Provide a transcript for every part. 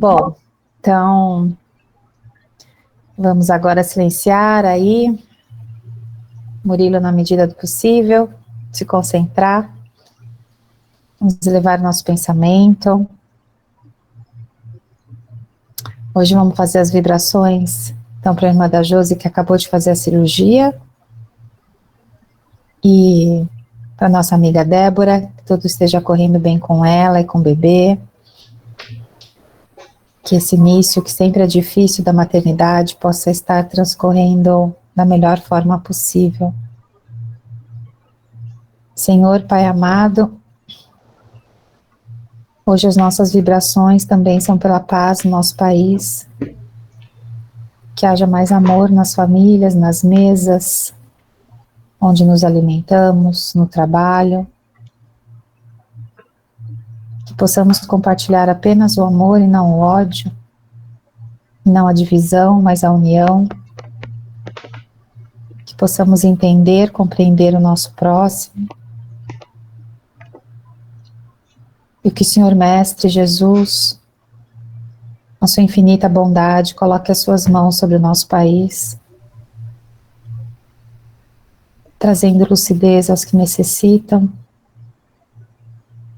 Bom, então, vamos agora silenciar aí, Murilo, na medida do possível, se concentrar, vamos elevar nosso pensamento. Hoje vamos fazer as vibrações, então, para a irmã da Josi, que acabou de fazer a cirurgia, e para nossa amiga Débora, que tudo esteja correndo bem com ela e com o bebê, que esse início, que sempre é difícil da maternidade, possa estar transcorrendo da melhor forma possível. Senhor, Pai amado, hoje as nossas vibrações também são pela paz no nosso país, que haja mais amor nas famílias, nas mesas, onde nos alimentamos, no trabalho, que possamos compartilhar apenas o amor e não o ódio, não a divisão, mas a união, que possamos entender, compreender o nosso próximo, e que o Senhor Mestre Jesus, a sua infinita bondade, coloque as suas mãos sobre o nosso país, trazendo lucidez aos que necessitam,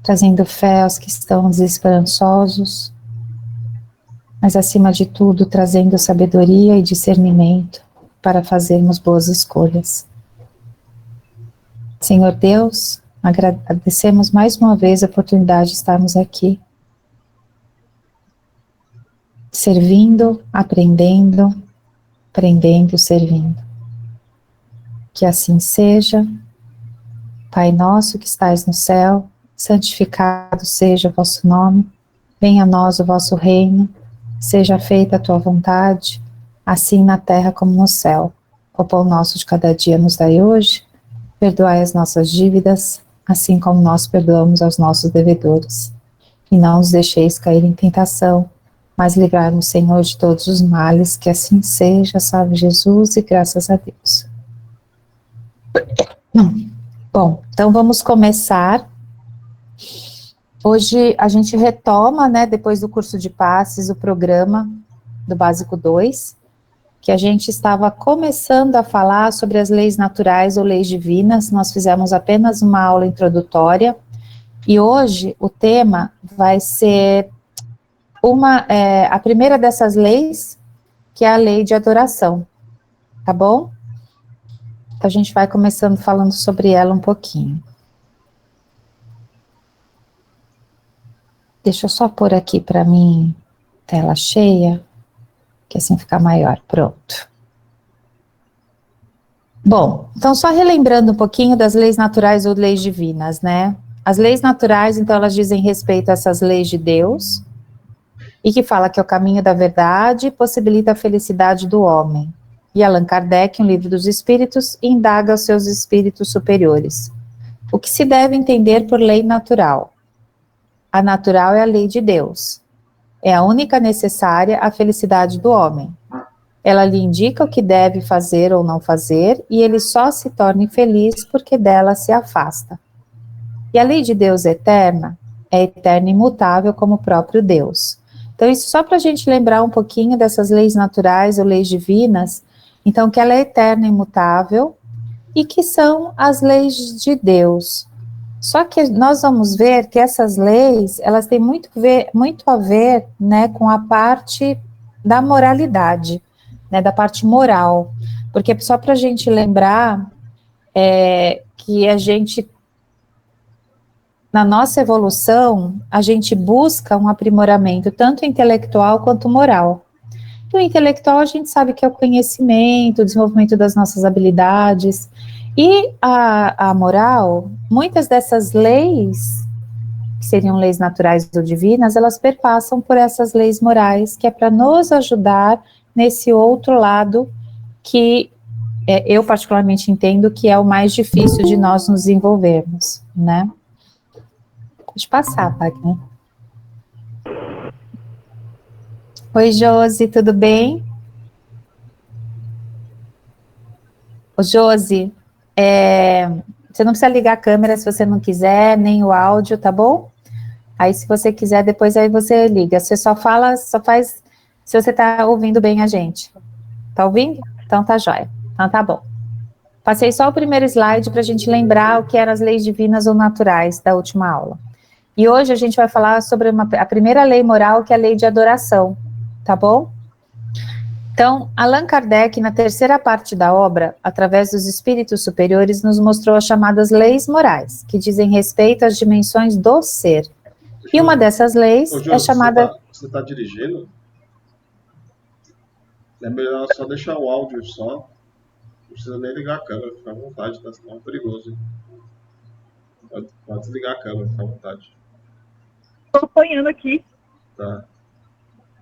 trazendo fé aos que estão desesperançosos, mas acima de tudo trazendo sabedoria e discernimento para fazermos boas escolhas. Senhor Deus, agradecemos mais uma vez a oportunidade de estarmos aqui, servindo, aprendendo, servindo. Que assim seja. Pai nosso que estais no céu, santificado seja o vosso nome, venha a nós o vosso reino, seja feita a tua vontade, assim na terra como no céu. O pão nosso de cada dia nos dai hoje, perdoai as nossas dívidas, assim como nós perdoamos aos nossos devedores. E não nos deixeis cair em tentação, mas livrai-nos, Senhor, de todos os males, que assim seja, salve Jesus, e graças a Deus. Bom, então vamos começar. Hoje a gente retoma, né, depois do curso de passes, o programa do Básico 2, que a gente estava começando a falar sobre as leis naturais ou leis divinas. Nós fizemos apenas uma aula introdutória, e hoje o tema vai ser a primeira dessas leis, que é a lei de adoração, tá bom? Então a gente vai começando falando sobre ela um pouquinho. Deixa eu só pôr aqui para mim, tela cheia, que assim fica maior, pronto. Bom, então só relembrando um pouquinho das leis naturais ou leis divinas, né? As leis naturais, então, elas dizem respeito a essas leis de Deus, e que fala que é o caminho da verdade possibilita a felicidade do homem. E Allan Kardec, em Livro dos Espíritos, indaga os seus espíritos superiores. O que se deve entender por lei natural? A natural é a lei de Deus. É a única necessária à felicidade do homem. Ela lhe indica o que deve fazer ou não fazer, e ele só se torna infeliz porque dela se afasta. E a lei de Deus é eterna e imutável como o próprio Deus. Então, isso só para a gente lembrar um pouquinho dessas leis naturais ou leis divinas, então que ela é eterna e imutável, e que são as leis de Deus. Só que nós vamos ver que essas leis, elas têm muito a ver, né, com a parte da moralidade, né, da parte moral, porque só para a gente lembrar que a gente, na nossa evolução, a gente busca um aprimoramento tanto intelectual quanto moral. O intelectual a gente sabe que é o conhecimento, o desenvolvimento das nossas habilidades, e a moral, muitas dessas leis, que seriam leis naturais ou divinas, elas perpassam por essas leis morais, que é para nos ajudar nesse outro lado que eu particularmente entendo que é o mais difícil de nós nos desenvolvermos, né? Pode passar, Wagner. Oi, Josi, tudo bem? Ô, Josi, você não precisa ligar a câmera se você não quiser, nem o áudio, tá bom? Aí, se você quiser, depois aí você liga. Você só fala, só faz, se você tá ouvindo bem a gente. Tá ouvindo? Então tá jóia. Então tá bom. Passei só o primeiro slide para a gente lembrar o que eram as leis divinas ou naturais da última aula. E hoje a gente vai falar sobre a primeira lei moral, que é a lei de adoração, tá bom? Então, Allan Kardec, na terceira parte da obra, através dos espíritos superiores, nos mostrou as chamadas leis morais, que dizem respeito às dimensões do ser. E uma dessas leis é chamada... Você tá dirigindo? É melhor só deixar o áudio só. Não precisa nem ligar a câmera, fica à vontade, tá? Senão é perigoso. Hein? Pode desligar a câmera, fica à vontade. Estou apanhando aqui. Tá.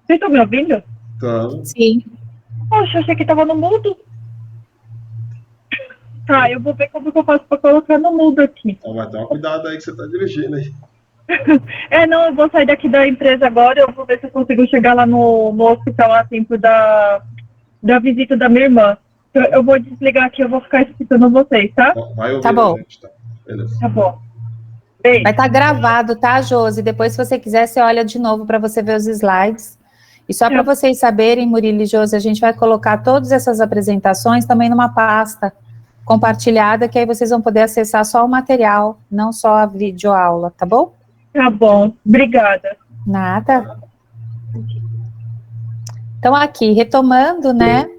Vocês estão me ouvindo? Então. Sim. Poxa, achei que estava no mudo. Tá, eu vou ver como que eu faço para colocar no mudo aqui. Então vai tomar cuidado aí que você tá dirigindo aí. Não, eu vou sair daqui da empresa agora, eu vou ver se eu consigo chegar lá no hospital a tempo da visita da minha irmã. Eu vou desligar aqui, eu vou ficar escutando vocês, tá? Vai ouvir tá bom. A gente, tá? Beleza. Tá bom. Beijo. Vai estar gravado, tá, Josi? Depois, se você quiser, você olha de novo para você ver os slides. E só para vocês saberem, Murilo e Josi, a gente vai colocar todas essas apresentações também numa pasta compartilhada, que aí vocês vão poder acessar só o material, não só a videoaula, tá bom? Tá bom, obrigada. Nada. Então, aqui, retomando, né,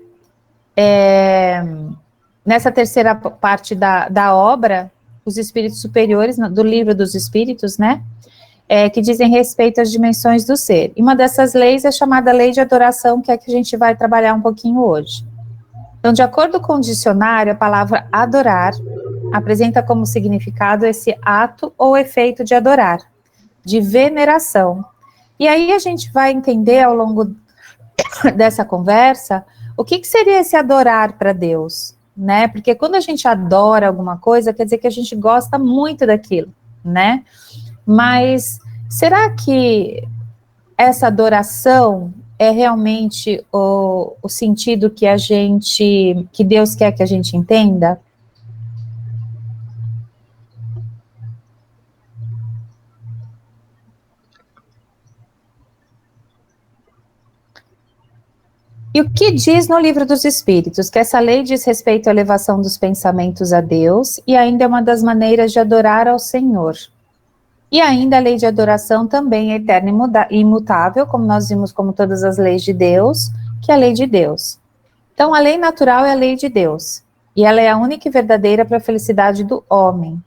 nessa terceira parte da obra, os espíritos superiores, do livro dos espíritos, né, que dizem respeito às dimensões do ser. E uma dessas leis é chamada lei de adoração, que é a que a gente vai trabalhar um pouquinho hoje. Então, de acordo com o dicionário, a palavra adorar apresenta como significado esse ato ou efeito de adorar, de veneração. E aí a gente vai entender ao longo dessa conversa o que seria esse adorar para Deus, né? Porque quando a gente adora alguma coisa, quer dizer que a gente gosta muito daquilo, né? Mas será que essa adoração é realmente o sentido que que Deus quer que a gente entenda? E o que diz no Livro dos Espíritos? Que essa lei diz respeito à elevação dos pensamentos a Deus e ainda é uma das maneiras de adorar ao Senhor. E ainda a lei de adoração também é eterna e imutável, como nós vimos, como todas as leis de Deus, que é a lei de Deus. Então, a lei natural é a lei de Deus, e ela é a única e verdadeira para a felicidade do homem.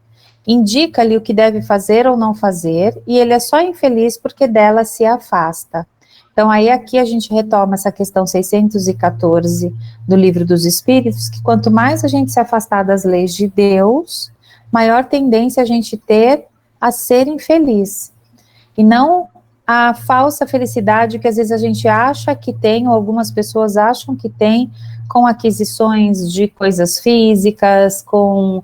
Indica-lhe o que deve fazer ou não fazer, e ele é só infeliz porque dela se afasta. Então, aí aqui a gente retoma essa questão 614 do Livro dos Espíritos, que quanto mais a gente se afastar das leis de Deus, maior tendência a gente ter a ser infeliz. E não a falsa felicidade que às vezes a gente acha que tem, ou algumas pessoas acham que tem, com aquisições de coisas físicas, com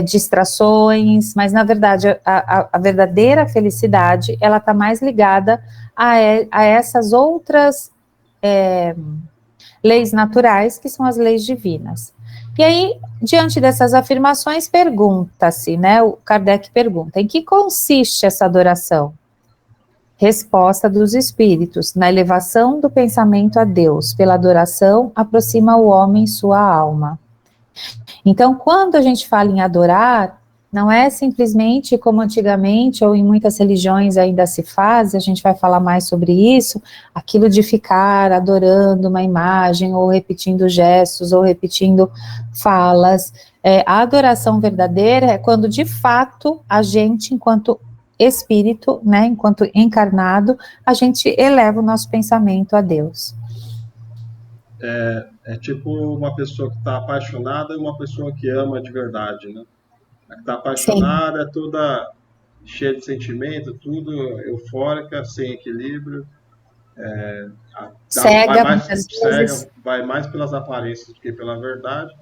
distrações, mas na verdade a verdadeira felicidade, ela está mais ligada a essas outras leis naturais, que são as leis divinas. E aí, diante dessas afirmações, pergunta-se, né, o Kardec pergunta, em que consiste essa adoração? Resposta dos espíritos: na elevação do pensamento a Deus, pela adoração, aproxima o homem sua alma. Então, quando a gente fala em adorar, não é simplesmente como antigamente, ou em muitas religiões ainda se faz, a gente vai falar mais sobre isso, aquilo de ficar adorando uma imagem, ou repetindo gestos, ou repetindo falas. A adoração verdadeira é quando, de fato, a gente, enquanto espírito, né, enquanto encarnado, a gente eleva o nosso pensamento a Deus. É tipo uma pessoa que está apaixonada e uma pessoa que ama de verdade, né? A que está apaixonada Sim. É toda cheia de sentimento, tudo eufórica, sem equilíbrio. Cega, vai mais pelas aparências do que pela verdade.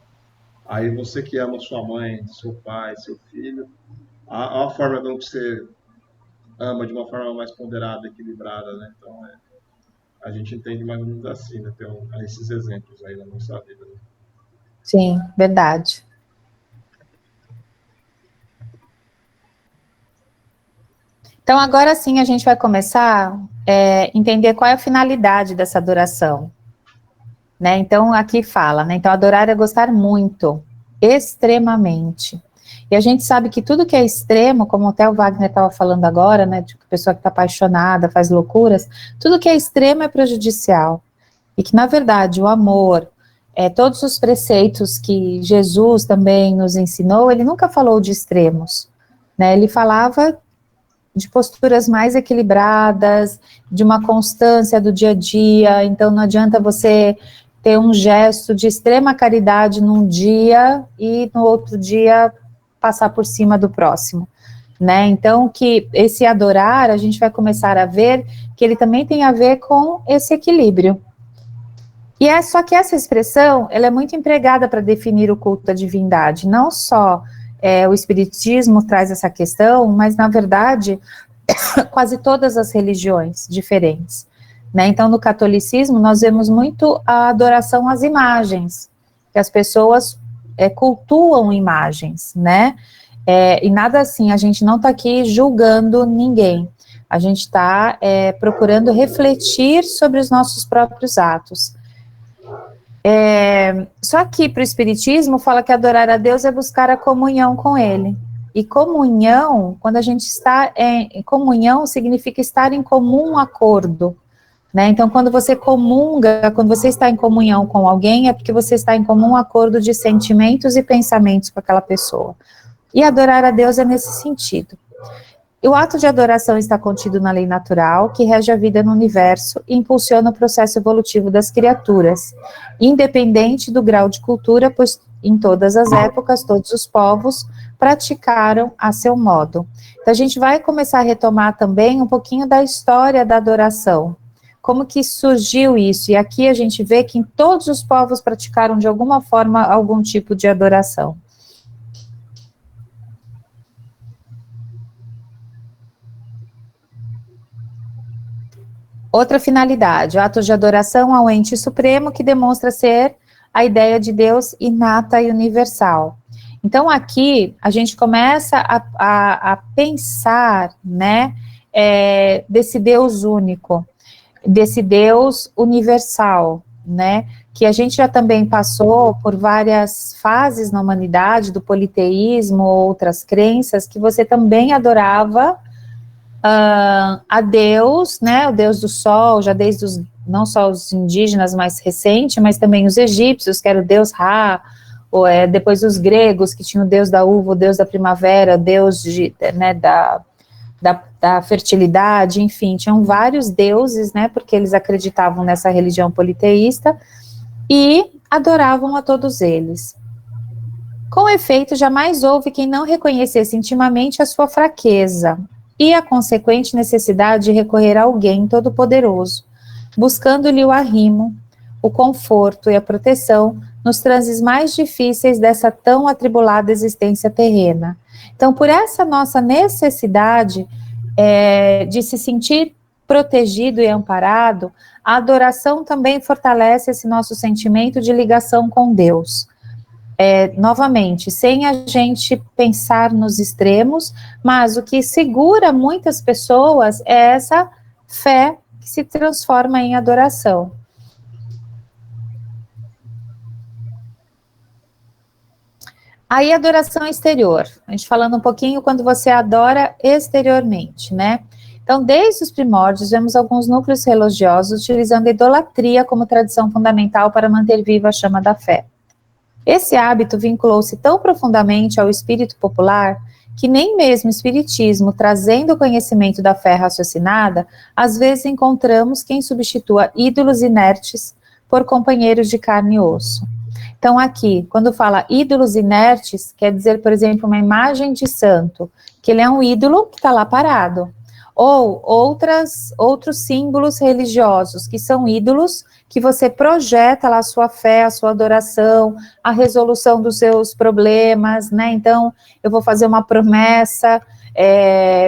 Aí você que ama sua mãe, seu pai, seu filho, a forma como você ama de uma forma mais ponderada, equilibrada, né? Então, a gente entende mais ou menos assim, né? Tem esses exemplos aí na nossa vida. Né? Sim, verdade. Então, agora sim, a gente vai começar a entender qual é a finalidade dessa adoração. Né? Então, aqui fala, né? Então, adorar é gostar muito, extremamente. E a gente sabe que tudo que é extremo, como até o Wagner estava falando agora, né? Tipo, pessoa que está apaixonada, faz loucuras, tudo que é extremo é prejudicial. E que, na verdade, o amor, todos os preceitos que Jesus também nos ensinou, ele nunca falou de extremos, né? Ele falava de posturas mais equilibradas, de uma constância do dia a dia. Então não adianta você ter um gesto de extrema caridade num dia e no outro dia passar por cima do próximo, né? Então que esse adorar, a gente vai começar a ver que ele também tem a ver com esse equilíbrio. E só que essa expressão, ela é muito empregada para definir o culto à divindade, não só o Espiritismo traz essa questão, mas na verdade, quase todas as religiões diferentes, né? Então, no catolicismo, nós vemos muito a adoração às imagens, que as pessoas cultuam imagens, né? E nada assim, a gente não está aqui julgando ninguém, a gente está procurando refletir sobre os nossos próprios atos. Só que para o Espiritismo fala que adorar a Deus é buscar a comunhão com Ele. E comunhão, quando a gente está em comunhão, significa estar em comum acordo, né? Então, quando você comunga, quando você está em comunhão com alguém, é porque você está em comum acordo de sentimentos e pensamentos com aquela pessoa. E adorar a Deus é nesse sentido. E o ato de adoração está contido na lei natural, que rege a vida no universo e impulsiona o processo evolutivo das criaturas, independente do grau de cultura, pois em todas as épocas, todos os povos praticaram a seu modo. Então, a gente vai começar a retomar também um pouquinho da história da adoração, como que surgiu isso, e aqui a gente vê que em todos os povos praticaram de alguma forma algum tipo de adoração. Outra finalidade, o ato de adoração ao ente supremo, que demonstra ser a ideia de Deus inata e universal. Então, aqui, a gente começa a pensar, né, desse Deus único, desse Deus universal, né, que a gente já também passou por várias fases na humanidade, do politeísmo, outras crenças, que você também adorava a Deus, né, o Deus do Sol, já desde não só os indígenas mais recentes, mas também os egípcios, que era o Deus Ra, ou depois os gregos, que tinham o Deus da uva, o Deus da primavera, o Deus da fertilidade, enfim, tinham vários deuses, né, porque eles acreditavam nessa religião politeísta, e adoravam a todos eles. Com efeito, jamais houve quem não reconhecesse intimamente a sua fraqueza, e a consequente necessidade de recorrer a alguém todo-poderoso, buscando-lhe o arrimo, o conforto e a proteção nos transes mais difíceis dessa tão atribulada existência terrena. Então, por essa nossa necessidade de se sentir protegido e amparado, a adoração também fortalece esse nosso sentimento de ligação com Deus. Novamente, sem a gente pensar nos extremos, mas o que segura muitas pessoas é essa fé que se transforma em adoração. Aí, adoração exterior, a gente falando um pouquinho quando você adora exteriormente, né? Então, desde os primórdios, vemos alguns núcleos religiosos utilizando a idolatria como tradição fundamental para manter viva a chama da fé. Esse hábito vinculou-se tão profundamente ao espírito popular que nem mesmo o espiritismo, trazendo o conhecimento da fé raciocinada, às vezes encontramos quem substitua ídolos inertes por companheiros de carne e osso. Então aqui, quando fala ídolos inertes, quer dizer, por exemplo, uma imagem de santo, que ele é um ídolo que está lá parado. Ou outros símbolos religiosos, que são ídolos que você projeta lá a sua fé, a sua adoração, a resolução dos seus problemas, né? Então, eu vou fazer uma promessa,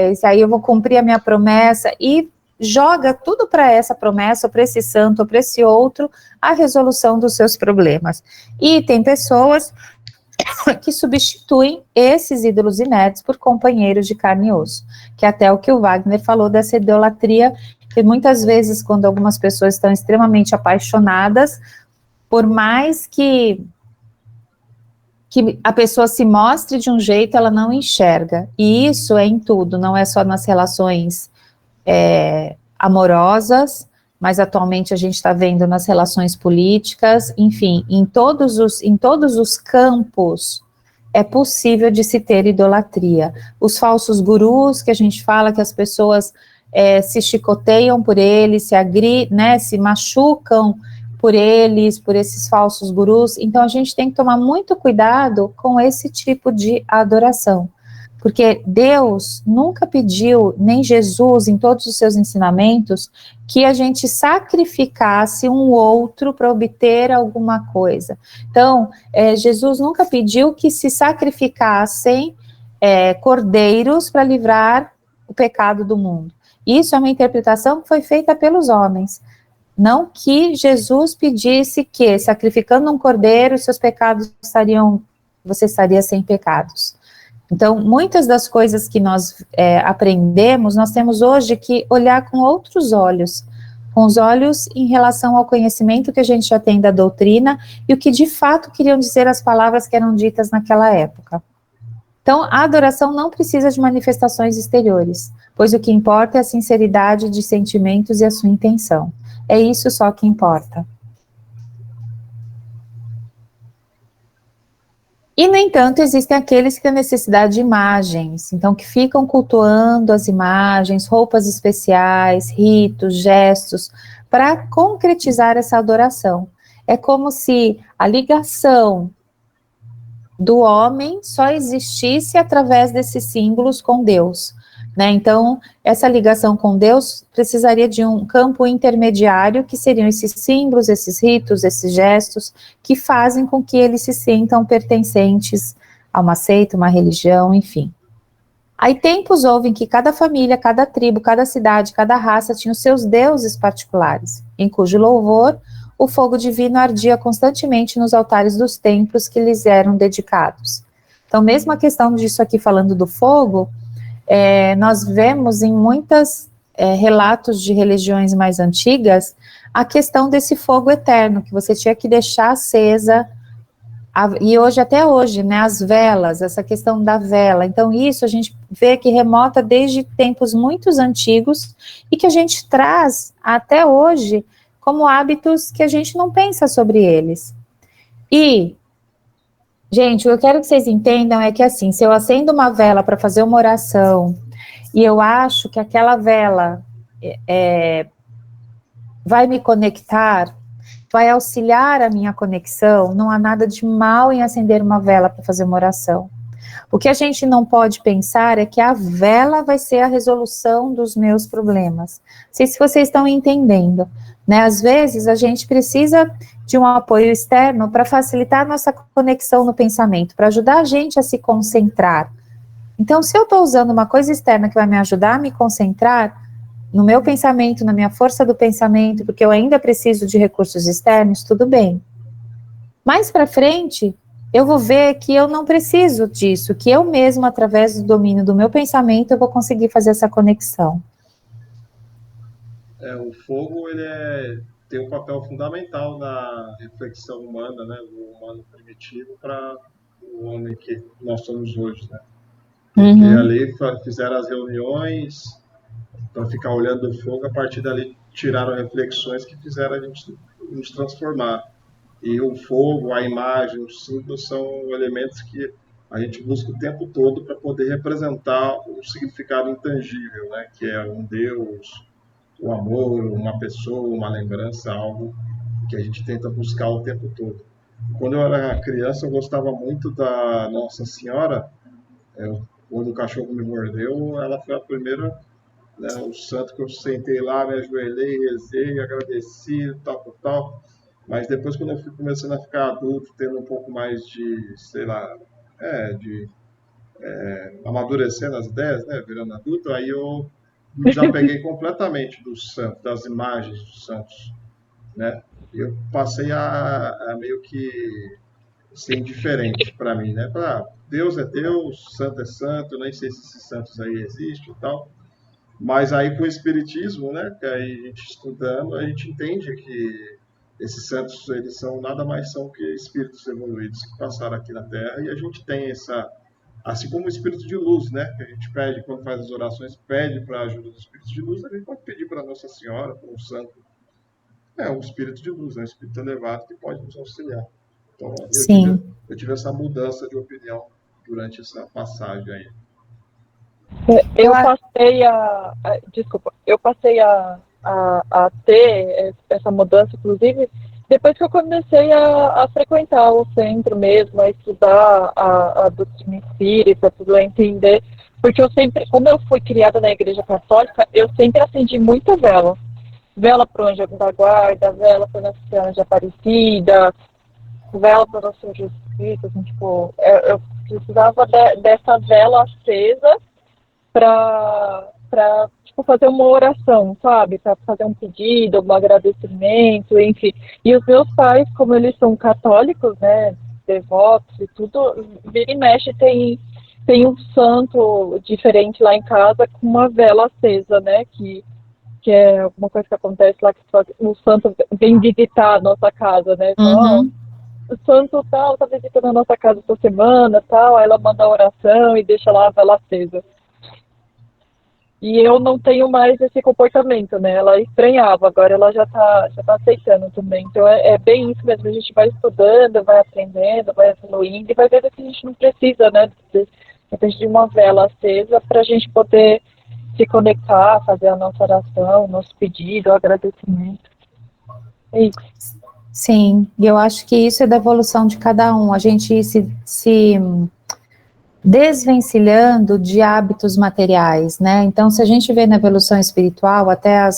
isso aí eu vou cumprir a minha promessa, e joga tudo para essa promessa, ou para esse santo, ou para esse outro, a resolução dos seus problemas. E tem pessoas que substituem esses ídolos inertes por companheiros de carne e osso, que é até o que o Wagner falou dessa idolatria, que muitas vezes, quando algumas pessoas estão extremamente apaixonadas, por mais que a pessoa se mostre de um jeito, ela não enxerga, e isso é em tudo, não é só nas relações amorosas, mas atualmente a gente está vendo nas relações políticas, enfim, em todos os campos é possível de se ter idolatria. Os falsos gurus, que a gente fala que as pessoas se chicoteiam por eles, se machucam por eles, por esses falsos gurus, então a gente tem que tomar muito cuidado com esse tipo de adoração. Porque Deus nunca pediu, nem Jesus, em todos os seus ensinamentos, que a gente sacrificasse um outro para obter alguma coisa. Então, Jesus nunca pediu que se sacrificassem cordeiros para livrar o pecado do mundo. Isso é uma interpretação que foi feita pelos homens. Não que Jesus pedisse que, sacrificando um cordeiro, seus pecados você estaria sem pecados. Então, muitas das coisas que nós aprendemos, nós temos hoje que olhar com outros olhos, com os olhos em relação ao conhecimento que a gente já tem da doutrina e o que de fato queriam dizer as palavras que eram ditas naquela época. Então, a adoração não precisa de manifestações exteriores, pois o que importa é a sinceridade de sentimentos e a sua intenção. É isso só que importa. E, no entanto, existem aqueles que têm necessidade de imagens, então que ficam cultuando as imagens, roupas especiais, ritos, gestos, para concretizar essa adoração. É como se a ligação do homem só existisse através desses símbolos com Deus, né? Então, essa ligação com Deus precisaria de um campo intermediário, que seriam esses símbolos, esses ritos, esses gestos, que fazem com que eles se sintam pertencentes a uma seita, uma religião, enfim. Aí tempos houve em que cada família, cada tribo, cada cidade, cada raça tinha os seus deuses particulares, em cujo louvor o fogo divino ardia constantemente nos altares dos templos que lhes eram dedicados. Então, mesmo a questão disso aqui falando do fogo, nós vemos em muitos relatos de religiões mais antigas a questão desse fogo eterno, que você tinha que deixar acesa, e até hoje, né, as velas, essa questão da vela. Então isso a gente vê que remota desde tempos muito antigos, e que a gente traz até hoje como hábitos que a gente não pensa sobre eles. E, gente, o que eu quero que vocês entendam é que, assim, se eu acendo uma vela para fazer uma oração, e eu acho que aquela vela vai me conectar, vai auxiliar a minha conexão, não há nada de mal em acender uma vela para fazer uma oração. O que a gente não pode pensar é que a vela vai ser a resolução dos meus problemas. Não sei se vocês estão entendendo, né? Às vezes a gente precisa de um apoio externo para facilitar a nossa conexão no pensamento, para ajudar a gente a se concentrar. Então, se eu estou usando uma coisa externa que vai me ajudar a me concentrar no meu pensamento, na minha força do pensamento, porque eu ainda preciso de recursos externos, tudo bem. Mais para frente, eu vou ver que eu não preciso disso, que eu mesmo, através do domínio do meu pensamento, eu vou conseguir fazer essa conexão. O fogo, ele tem um papel fundamental na reflexão humana, né, do humano primitivo para o homem que nós somos hoje, né? Porque ali fizeram as reuniões para ficar olhando o fogo, a partir dali tiraram reflexões que fizeram a gente nos transformar. E o fogo, a imagem, os símbolos são elementos que a gente busca o tempo todo para poder representar o significado intangível, né? Que é um Deus, o amor, uma pessoa, uma lembrança, algo que a gente tenta buscar o tempo todo. Quando eu era criança, eu gostava muito da Nossa Senhora. Quando o cachorro me mordeu, ela foi a primeira, né, o santo que eu sentei lá, me ajoelhei, rezei, agradeci, tal. Mas depois, quando eu fui começando a ficar adulto, tendo um pouco mais de, sei lá, amadurecendo as ideias, né, virando adulto, aí eu me desapeguei completamente dos santos, das imagens dos santos, né? Eu passei a meio que ser indiferente para mim, né? Deus é Deus, santo é santo, nem sei se esses santos aí existem e tal. Mas aí com o Espiritismo, né, que aí a gente estudando, a gente entende que esses santos, eles são nada mais são que espíritos evoluídos que passaram aqui na Terra, e a gente tem essa, assim como o espírito de luz, né, que a gente pede, quando faz as orações, pede para a ajuda do espírito de luz, a gente pode pedir para Nossa Senhora, para um santo, um espírito de luz, um espírito elevado que pode nos auxiliar. Então, Sim. eu tive essa mudança de opinião durante essa passagem aí. Eu passei a ter essa mudança, inclusive, depois que eu comecei a frequentar o centro mesmo, a estudar a doutrina espírita, tudo, a entender, porque eu sempre, como eu fui criada na Igreja Católica, eu sempre acendi muita vela para o Anjo da Guarda, vela para Nossa Senhora de Aparecida, vela para Nosso Senhor Jesus Cristo, assim, tipo, eu precisava dessa vela acesa para tipo, fazer uma oração, sabe? Para fazer um pedido, um agradecimento, enfim. E os meus pais, como eles são católicos, né, devotos e tudo, vira e mexe tem um santo diferente lá em casa com uma vela acesa, né, que é uma coisa que acontece lá, que o santo vem visitar a nossa casa, né? Uhum. O santo tal tá visitando a nossa casa essa semana, tal, aí ela manda a oração e deixa lá a vela acesa. E eu não tenho mais esse comportamento, né? Ela estranhava, agora ela já tá aceitando também. Então é bem isso mesmo, a gente vai estudando, vai aprendendo, vai evoluindo e vai vendo que a gente não precisa, né, de uma vela acesa para a gente poder se conectar, fazer a nossa oração, nosso pedido, o agradecimento. É isso. Sim, e eu acho que isso é da evolução de cada um, a gente se desvencilhando de hábitos materiais, né? Então, se a gente vê na evolução espiritual, até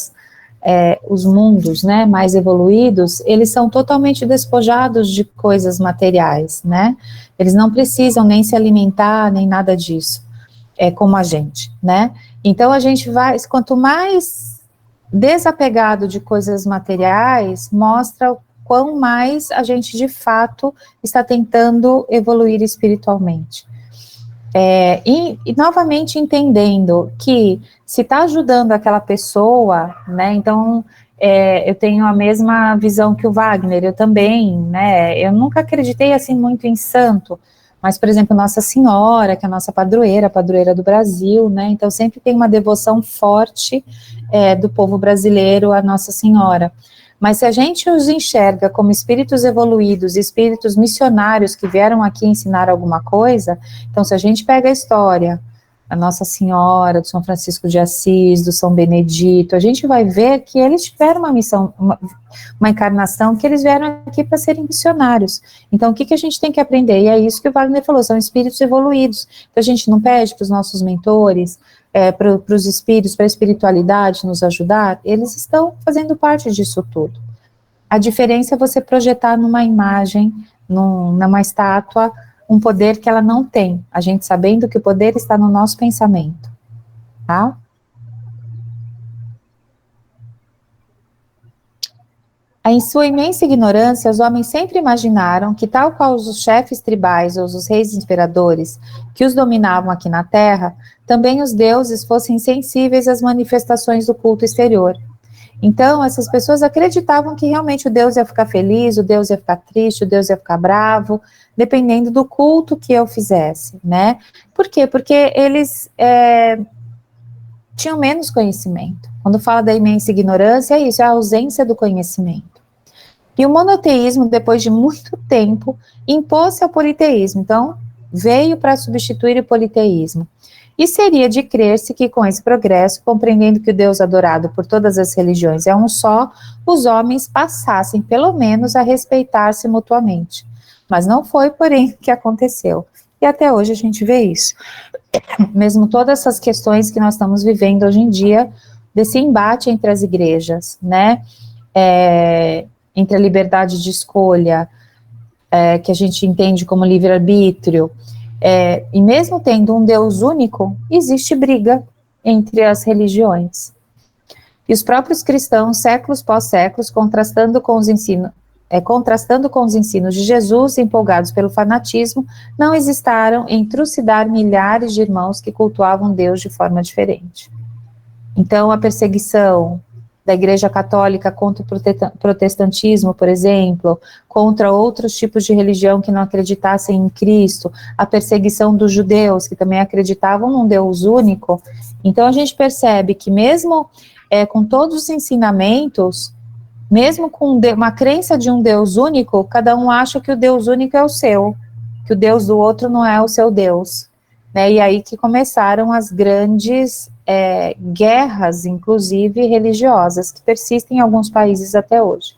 os mundos, né, mais evoluídos, eles são totalmente despojados de coisas materiais, né? Eles não precisam nem se alimentar, nem nada disso, como a gente, né? Então, a gente vai, quanto mais desapegado de coisas materiais, mostra o quão mais a gente, de fato, está tentando evoluir espiritualmente. E novamente entendendo que se está ajudando aquela pessoa, né, então eu tenho a mesma visão que o Wagner, eu também, né, eu nunca acreditei assim muito em santo, mas, por exemplo, Nossa Senhora, que é a nossa padroeira, a padroeira do Brasil, né, então sempre tem uma devoção forte do povo brasileiro a Nossa Senhora. Mas se a gente os enxerga como espíritos evoluídos, espíritos missionários que vieram aqui ensinar alguma coisa, então se a gente pega a história, a Nossa Senhora, do São Francisco de Assis, do São Benedito, a gente vai ver que eles tiveram uma missão, uma encarnação, que eles vieram aqui para serem missionários. Então o que a gente tem que aprender? E é isso que o Wagner falou, são espíritos evoluídos. Então a gente não pede para os nossos mentores, para os espíritos, para a espiritualidade nos ajudar, eles estão fazendo parte disso tudo. A diferença é você projetar numa imagem, numa estátua, um poder que ela não tem, a gente sabendo que o poder está no nosso pensamento, tá? Em sua imensa ignorância, os homens sempre imaginaram que, tal qual os chefes tribais ou os reis imperadores que os dominavam aqui na Terra, também os deuses fossem sensíveis às manifestações do culto exterior. Então, essas pessoas acreditavam que realmente o Deus ia ficar feliz, o Deus ia ficar triste, o Deus ia ficar bravo, dependendo do culto que eu fizesse, né? Por quê? Porque eles tinham menos conhecimento. Quando fala da imensa ignorância, é isso, é a ausência do conhecimento. E o monoteísmo, depois de muito tempo, impôs-se ao politeísmo. Então, veio para substituir o politeísmo. E seria de crer-se que com esse progresso, compreendendo que o Deus adorado por todas as religiões é um só, os homens passassem, pelo menos, a respeitar-se mutuamente. Mas não foi, porém, o que aconteceu. E até hoje a gente vê isso. Mesmo todas essas questões que nós estamos vivendo hoje em dia, desse embate entre as igrejas, né? Entre a liberdade de escolha, que a gente entende como livre-arbítrio, e mesmo tendo um Deus único, existe briga entre as religiões. E os próprios cristãos, séculos pós séculos, contrastando com os ensinos, contrastando com os ensinos de Jesus, empolgados pelo fanatismo, não hesitaram em trucidar milhares de irmãos que cultuavam Deus de forma diferente. Então, a perseguição da Igreja Católica contra o protestantismo, por exemplo, contra outros tipos de religião que não acreditassem em Cristo, a perseguição dos judeus, que também acreditavam num Deus único. Então, a gente percebe que mesmo com todos os ensinamentos, mesmo com uma crença de um Deus único, cada um acha que o Deus único é o seu, que o Deus do outro não é o seu Deus. Né? E aí que começaram as grandes guerras, inclusive religiosas, que persistem em alguns países até hoje,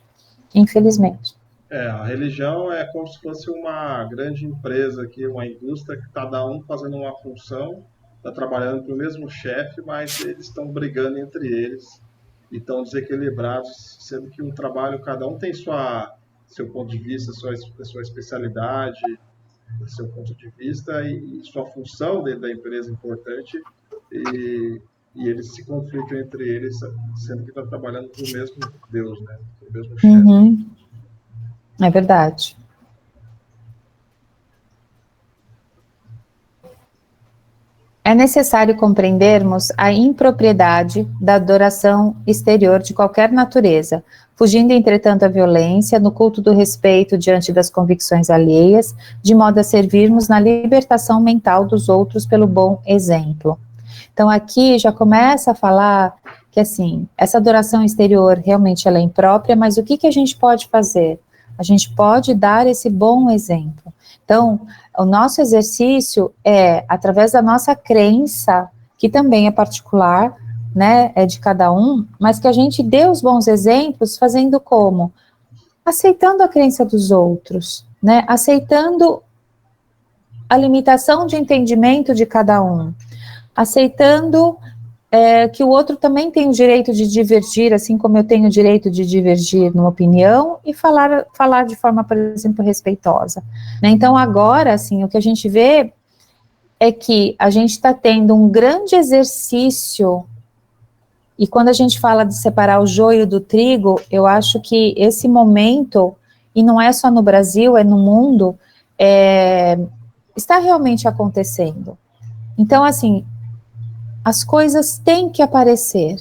infelizmente. A religião é como se fosse uma grande empresa aqui, uma indústria que cada um fazendo uma função, está trabalhando para o mesmo chefe, mas eles estão brigando entre eles e estão desequilibrados, sendo que um trabalho, cada um tem seu ponto de vista, sua especialidade, seu ponto de vista e sua função dentro da empresa importante, e eles se conflitam entre eles, sendo que estão trabalhando para o mesmo Deus, né? Para o mesmo chefe. Uhum. É verdade. É necessário compreendermos a impropriedade da adoração exterior de qualquer natureza, fugindo, entretanto, à violência, no culto do respeito diante das convicções alheias, de modo a servirmos na libertação mental dos outros pelo bom exemplo. Então, aqui já começa a falar que, assim, essa adoração exterior realmente ela é imprópria, mas o que a gente pode fazer? A gente pode dar esse bom exemplo. Então, o nosso exercício é, através da nossa crença, que também é particular, né, é de cada um, mas que a gente dê os bons exemplos fazendo como? Aceitando a crença dos outros, né, aceitando a limitação de entendimento de cada um, aceitando que o outro também tem o direito de divergir, assim como eu tenho o direito de divergir numa opinião, e falar de forma, por exemplo, respeitosa. Né? Então, agora, assim, o que a gente vê é que a gente está tendo um grande exercício, e quando a gente fala de separar o joio do trigo, eu acho que esse momento, e não é só no Brasil, é no mundo, está realmente acontecendo. Então, assim, as coisas têm que aparecer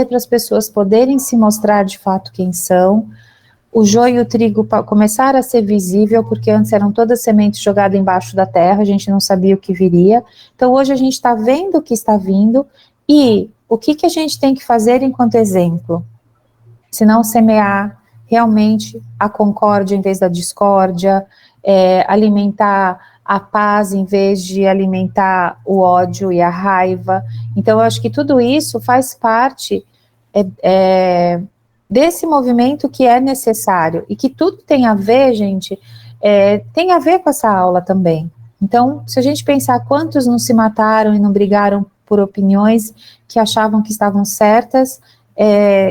para as pessoas poderem se mostrar de fato quem são, o joio e o trigo começar a ser visível, porque antes eram todas sementes jogadas embaixo da terra, a gente não sabia o que viria, então hoje a gente está vendo o que está vindo, e o que a gente tem que fazer enquanto exemplo? Se não semear realmente a concórdia em vez da discórdia, alimentar a paz em vez de alimentar o ódio e a raiva. Então, eu acho que tudo isso faz parte desse movimento que é necessário, e que tudo tem a ver, gente, tem a ver com essa aula também. Então, se a gente pensar quantos não se mataram e não brigaram por opiniões que achavam que estavam certas,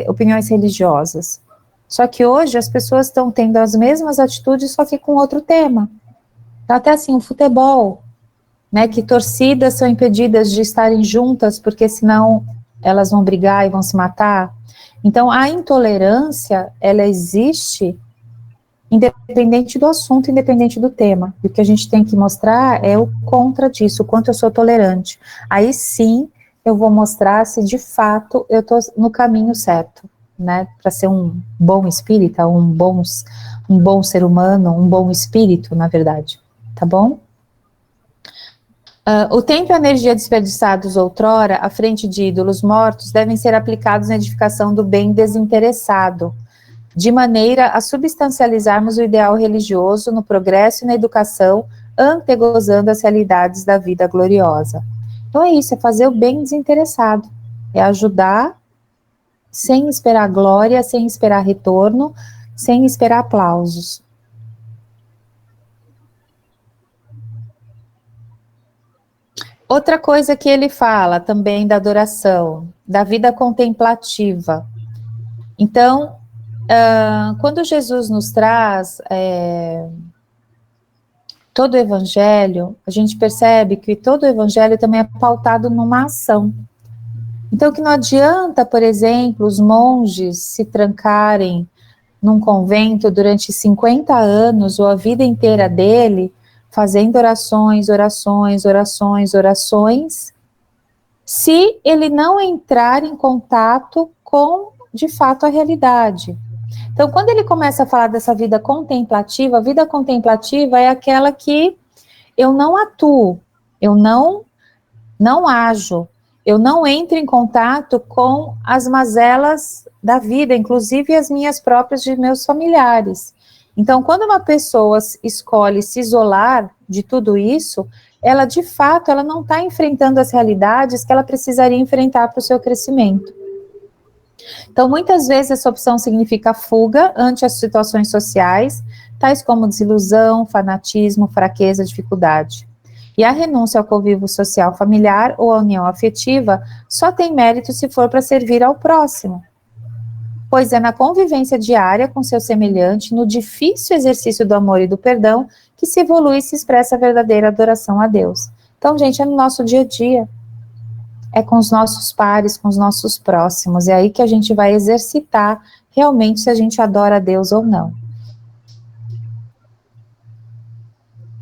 opiniões religiosas. Só que hoje as pessoas estão tendo as mesmas atitudes, só que com outro tema. Até assim, o futebol, né, que torcidas são impedidas de estarem juntas, porque senão elas vão brigar e vão se matar. Então, a intolerância, ela existe independente do assunto, independente do tema. E o que a gente tem que mostrar é o contra disso, o quanto eu sou tolerante. Aí sim, eu vou mostrar se de fato eu estou no caminho certo, né, para ser um bom espírita, um bom ser humano, um bom espírito, na verdade. Tá bom? O tempo e a energia desperdiçados outrora à frente de ídolos mortos devem ser aplicados na edificação do bem desinteressado, de maneira a substancializarmos o ideal religioso no progresso e na educação, antegozando as realidades da vida gloriosa. Então é isso, é fazer o bem desinteressado, é ajudar sem esperar glória, sem esperar retorno, sem esperar aplausos. Outra coisa que ele fala também da adoração, da vida contemplativa. Então, quando Jesus nos traz todo o evangelho, a gente percebe que todo o evangelho também é pautado numa ação. Então, que não adianta, por exemplo, os monges se trancarem num convento durante 50 anos, ou a vida inteira dele, fazendo orações, orações, orações, orações, se ele não entrar em contato com, de fato, a realidade. Então, quando ele começa a falar dessa vida contemplativa, a vida contemplativa é aquela que eu não atuo, eu não ajo, eu não entro em contato com as mazelas da vida, inclusive as minhas próprias, de meus familiares. Então, quando uma pessoa escolhe se isolar de tudo isso, ela, de fato, ela não está enfrentando as realidades que ela precisaria enfrentar para o seu crescimento. Então, muitas vezes, essa opção significa fuga ante as situações sociais, tais como desilusão, fanatismo, fraqueza, dificuldade. E a renúncia ao convívio social familiar ou à união afetiva só tem mérito se for para servir ao próximo, pois é na convivência diária com seu semelhante, no difícil exercício do amor e do perdão, que se evolui e se expressa a verdadeira adoração a Deus. Então, gente, é no nosso dia a dia, é com os nossos pares, com os nossos próximos, é aí que a gente vai exercitar realmente se a gente adora a Deus ou não.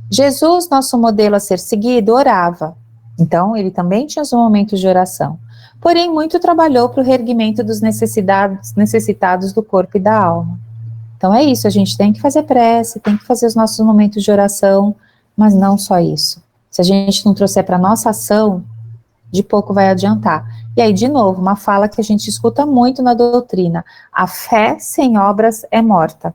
Jesus, nosso modelo a ser seguido, orava. Então, ele também tinha os momentos de oração. Porém, muito trabalhou para o reerguimento dos necessitados do corpo e da alma. Então, é isso, a gente tem que fazer prece, tem que fazer os nossos momentos de oração, mas não só isso. Se a gente não trouxer para a nossa ação, de pouco vai adiantar. E aí, de novo, uma fala que a gente escuta muito na doutrina: a fé sem obras é morta.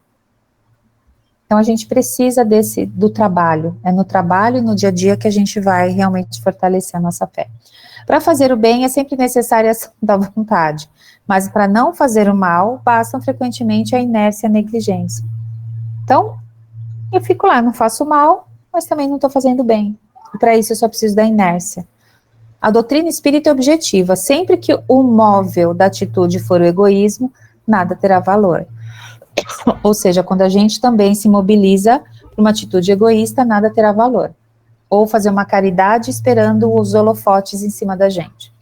Então, a gente precisa do trabalho. É no trabalho e no dia a dia que a gente vai realmente fortalecer a nossa fé. Para fazer o bem é sempre necessária a ação da vontade, mas para não fazer o mal, bastam frequentemente a inércia e a negligência. Então, eu fico lá, não faço mal, mas também não estou fazendo bem. E para isso eu só preciso da inércia. A doutrina espírita é objetiva. Sempre que o móvel da atitude for o egoísmo, nada terá valor. Ou seja, quando a gente também se mobiliza para uma atitude egoísta, nada terá valor. Ou fazer uma caridade esperando os holofotes em cima da gente.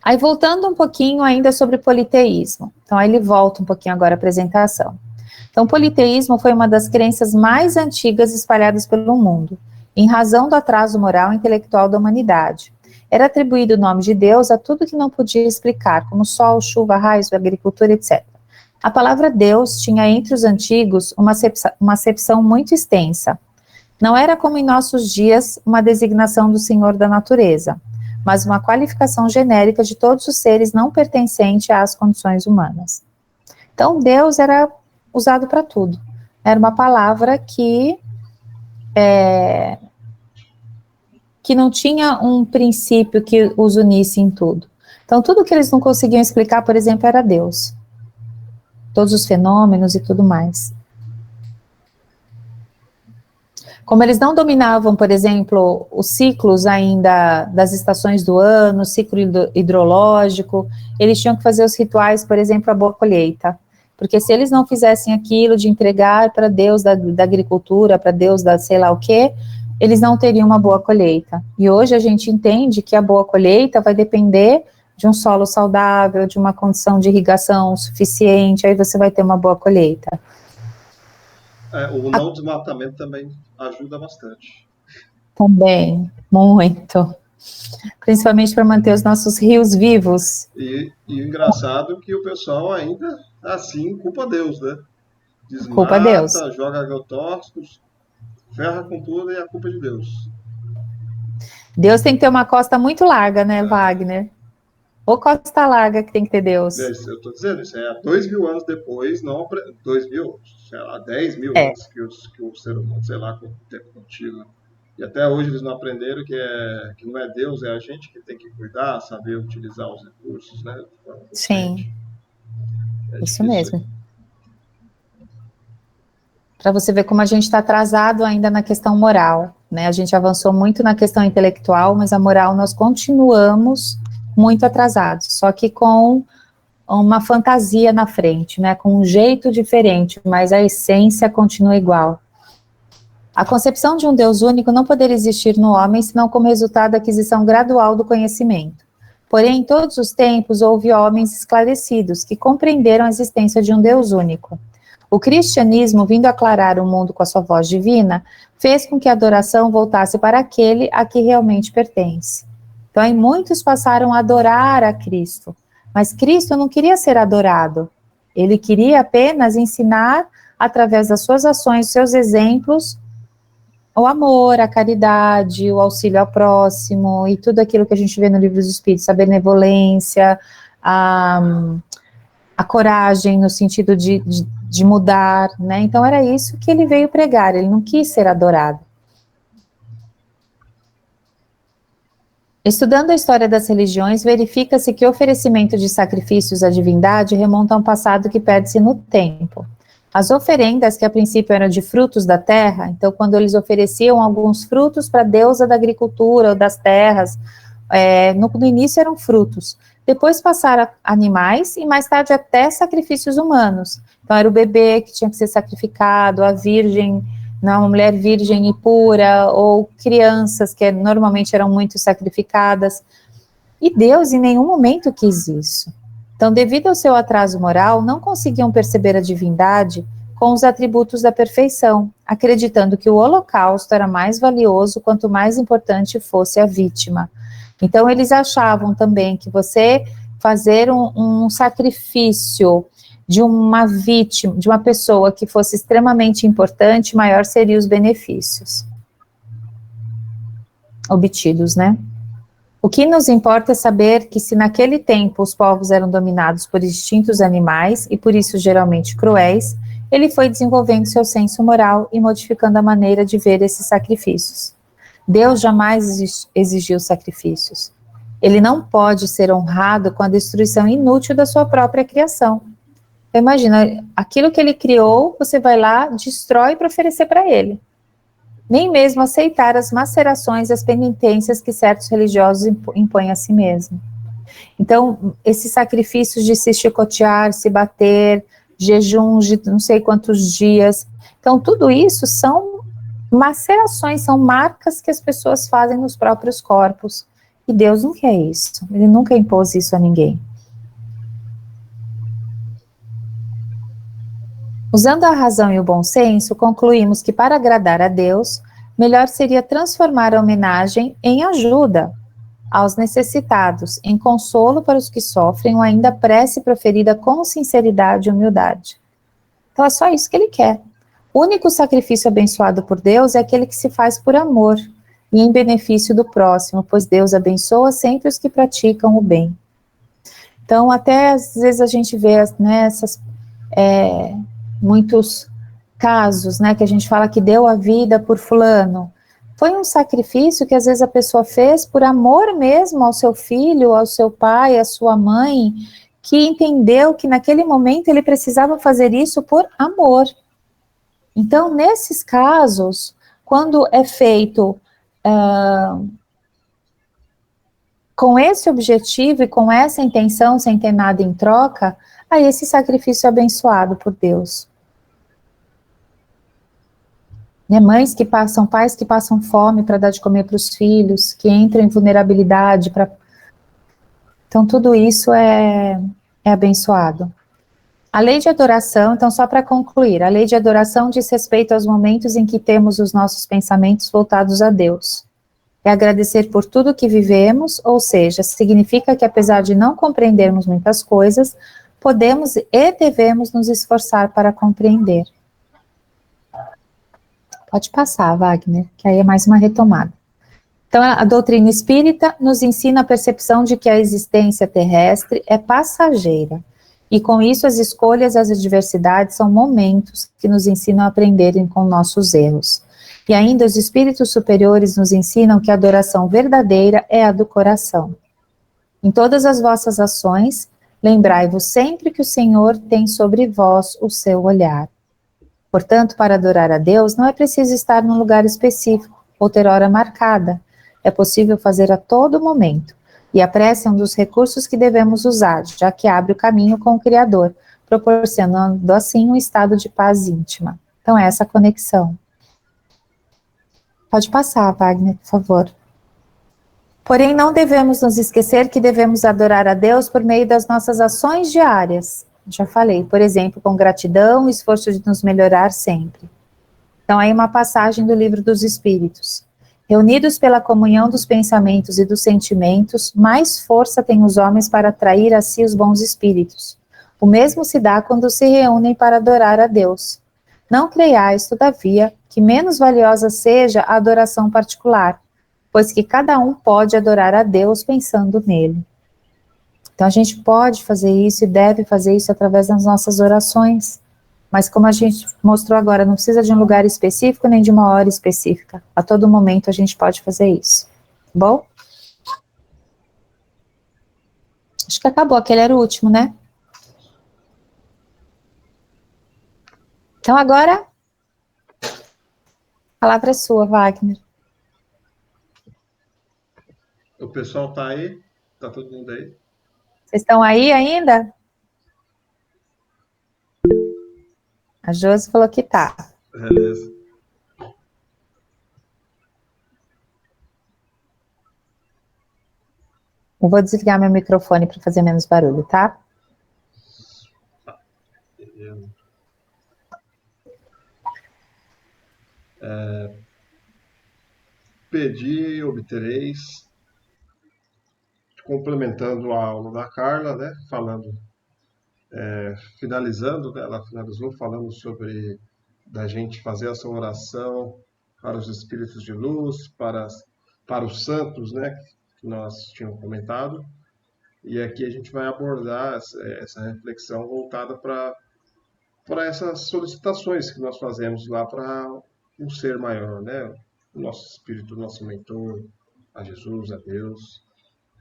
Aí, voltando um pouquinho ainda sobre politeísmo. Então, aí ele volta um pouquinho agora a apresentação. Então, o politeísmo foi uma das crenças mais antigas espalhadas pelo mundo, em razão do atraso moral e intelectual da humanidade. Era atribuído o nome de Deus a tudo que não podia explicar, como sol, chuva, raios, agricultura, etc. A palavra Deus tinha entre os antigos uma acepção muito extensa. Não era como em nossos dias uma designação do Senhor da natureza, mas uma qualificação genérica de todos os seres não pertencentes às condições humanas. Então, Deus era usado para tudo. Era uma palavra que não tinha um princípio que os unisse em tudo. Então, tudo que eles não conseguiam explicar, por exemplo, era Deus. Todos os fenômenos e tudo mais. Como eles não dominavam, por exemplo, os ciclos ainda das estações do ano, o ciclo hidrológico, eles tinham que fazer os rituais, por exemplo, a boa colheita. Porque se eles não fizessem aquilo de entregar para Deus da agricultura, para Deus da sei lá o quê, eles não teriam uma boa colheita. E hoje a gente entende que a boa colheita vai depender de um solo saudável, de uma condição de irrigação suficiente, aí você vai ter uma boa colheita. O não desmatamento também ajuda bastante. Também, muito. Principalmente para manter os nossos rios vivos. E o engraçado é que o pessoal ainda, assim, culpa Deus, né? Desmata, culpa Deus. Joga agrotóxicos, ferra com tudo e é a culpa de Deus. Deus tem que ter uma costa muito larga, né, Wagner? Ou costa larga que tem que ter Deus. Eu estou dizendo, isso é 2.000 anos depois, não 2.000, sei lá, 10.000 anos que o ser humano, sei lá quanto tempo contigo. E até hoje eles não aprenderam que não é Deus, é a gente que tem que cuidar, saber utilizar os recursos, né? Sim, isso mesmo. Para você ver como a gente está atrasado ainda na questão moral, né? A gente avançou muito na questão intelectual, mas a moral nós continuamos muito atrasados, só que com uma fantasia na frente, né? Com um jeito diferente, mas a essência continua igual. A concepção de um Deus único não poderia existir no homem senão como resultado da aquisição gradual do conhecimento. Porém, em todos os tempos houve homens esclarecidos que compreenderam a existência de um Deus único. O cristianismo, vindo aclarar o mundo com a sua voz divina, fez com que a adoração voltasse para aquele a que realmente pertence. Então, aí muitos passaram a adorar a Cristo, mas Cristo não queria ser adorado. Ele queria apenas ensinar, através das suas ações, seus exemplos, o amor, a caridade, o auxílio ao próximo, e tudo aquilo que a gente vê no Livro dos Espíritos, a benevolência, a coragem, no sentido de mudar, né? Então era isso que ele veio pregar, ele não quis ser adorado. Estudando a história das religiões, verifica-se que o oferecimento de sacrifícios à divindade remonta a um passado que perde-se no tempo. As oferendas, que a princípio eram de frutos da terra, então quando eles ofereciam alguns frutos para a deusa da agricultura ou das terras, no início eram frutos, depois passaram a animais e mais tarde até sacrifícios humanos. Então era o bebê que tinha que ser sacrificado, a virgem, uma mulher virgem e pura, ou crianças que normalmente eram muito sacrificadas. E Deus em nenhum momento quis isso. Então, devido ao seu atraso moral, não conseguiam perceber a divindade com os atributos da perfeição, acreditando que o holocausto era mais valioso quanto mais importante fosse a vítima. Então, eles achavam também que você fazer um sacrifício de uma vítima, de uma pessoa que fosse extremamente importante, maior seriam os benefícios obtidos, né? O que nos importa é saber que se naquele tempo os povos eram dominados por instintos animais e por isso geralmente cruéis, ele foi desenvolvendo seu senso moral e modificando a maneira de ver esses sacrifícios. Deus jamais exigiu sacrifícios. Ele não pode ser honrado com a destruição inútil da sua própria criação. Imagina, aquilo que ele criou, você vai lá, destrói para oferecer para ele. Nem mesmo aceitar as macerações e as penitências que certos religiosos impõem a si mesmo. Então, esses sacrifícios de se chicotear, se bater, jejuns de não sei quantos dias, então tudo isso são macerações, são marcas que as pessoas fazem nos próprios corpos. E Deus não quer isso, ele nunca impôs isso a ninguém. Usando a razão e o bom senso, concluímos que para agradar a Deus, melhor seria transformar a homenagem em ajuda aos necessitados, em consolo para os que sofrem, ou ainda prece proferida com sinceridade e humildade. Então é só isso que ele quer. O único sacrifício abençoado por Deus é aquele que se faz por amor e em benefício do próximo, pois Deus abençoa sempre os que praticam o bem. Então até às vezes a gente vê, né, muitos casos, né, que a gente fala que deu a vida por fulano. Foi um sacrifício que às vezes a pessoa fez por amor mesmo ao seu filho, ao seu pai, à sua mãe, que entendeu que naquele momento ele precisava fazer isso por amor. Então, nesses casos, quando é feito com esse objetivo e com essa intenção, sem ter nada em troca, aí esse sacrifício é abençoado por Deus. Né, mães que passam, pais que passam fome para dar de comer para os filhos, que entram em vulnerabilidade. Então, tudo isso é abençoado. A lei de adoração, então, só para concluir, a lei de adoração diz respeito aos momentos em que temos os nossos pensamentos voltados a Deus. É agradecer por tudo que vivemos, ou seja, significa que apesar de não compreendermos muitas coisas, podemos e devemos nos esforçar para compreender. Pode passar, Wagner, que aí é mais uma retomada. Então, a doutrina espírita nos ensina a percepção de que a existência terrestre é passageira, e com isso as escolhas e as adversidades são momentos que nos ensinam a aprenderem com nossos erros. E ainda os espíritos superiores nos ensinam que a adoração verdadeira é a do coração. Em todas as vossas ações, lembrai-vos sempre que o Senhor tem sobre vós o seu olhar. Portanto, para adorar a Deus, não é preciso estar num lugar específico ou ter hora marcada. É possível fazer a todo momento. E a prece é um dos recursos que devemos usar, já que abre o caminho com o Criador, proporcionando assim um estado de paz íntima. Então, é essa conexão. Pode passar, Wagner, por favor. Porém, não devemos nos esquecer que devemos adorar a Deus por meio das nossas ações diárias. Já falei, por exemplo, com gratidão e esforço de nos melhorar sempre. Então, aí uma passagem do Livro dos Espíritos. Reunidos pela comunhão dos pensamentos e dos sentimentos, mais força têm os homens para atrair a si os bons espíritos. O mesmo se dá quando se reúnem para adorar a Deus. Não creiais, todavia, que menos valiosa seja a adoração particular, pois que cada um pode adorar a Deus pensando nele. Então a gente pode fazer isso e deve fazer isso através das nossas orações. Mas como a gente mostrou agora, não precisa de um lugar específico nem de uma hora específica. A todo momento a gente pode fazer isso. Tá bom? Acho que acabou, aquele era o último, né? Então agora, a palavra é sua, Wagner. O pessoal tá aí? Tá todo mundo aí? Vocês estão aí ainda? A Josi falou que tá. Beleza. Eu vou desligar meu microfone para fazer menos barulho, tá? Pedi, obtereis. Complementando a aula da Carla, né? Falando, finalizando, né, ela finalizou falando sobre da gente fazer essa oração para os espíritos de luz, para os santos, né? Que nós tínhamos comentado. E aqui a gente vai abordar essa reflexão voltada para essas solicitações que nós fazemos lá para um ser maior, né? O nosso espírito, o nosso mentor, a Jesus, a Deus.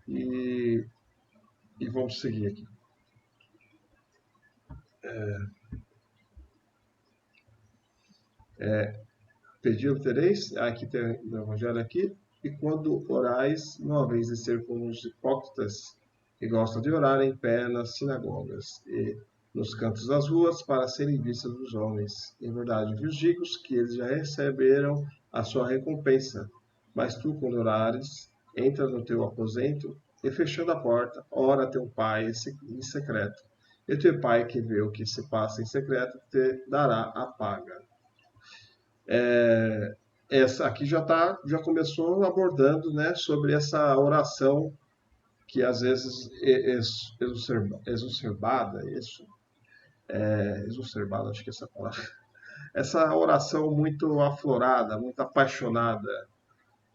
E vamos seguir aqui. Pedi, obtereis, aqui tem o Evangelho aqui, e quando orais, não haveis de ser como os hipócritas que gostam de orar em pé nas sinagogas e nos cantos das ruas para serem vistos dos homens. Em verdade, vos digo que eles já receberam a sua recompensa. Mas tu, quando orares, entra no teu aposento e, fechando a porta, ora a teu Pai em secreto. E teu Pai, que vê o que se passa em secreto, te dará a paga. Essa aqui já começou abordando, né, sobre essa oração que às vezes é exacerbada, exacerbada, acho que é essa palavra. Essa oração muito aflorada, muito apaixonada,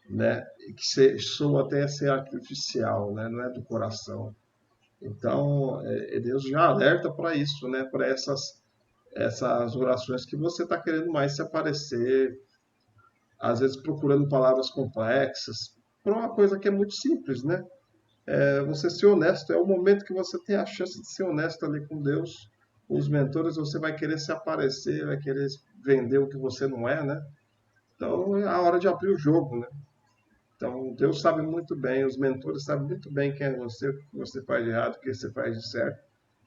né, que soa até ser artificial, né, não é do coração. Então, Deus já alerta para isso, né, para essas orações que você está querendo mais se aparecer, às vezes procurando palavras complexas, por uma coisa que é muito simples, né? Você ser honesto, é o momento que você tem a chance de ser honesto ali com Deus. Os mentores, você vai querer se aparecer, vai querer vender o que você não é, né? Então é a hora de abrir o jogo, né? Então Deus sabe muito bem, os mentores sabem muito bem quem é você, o que você faz de errado, o que você faz de certo.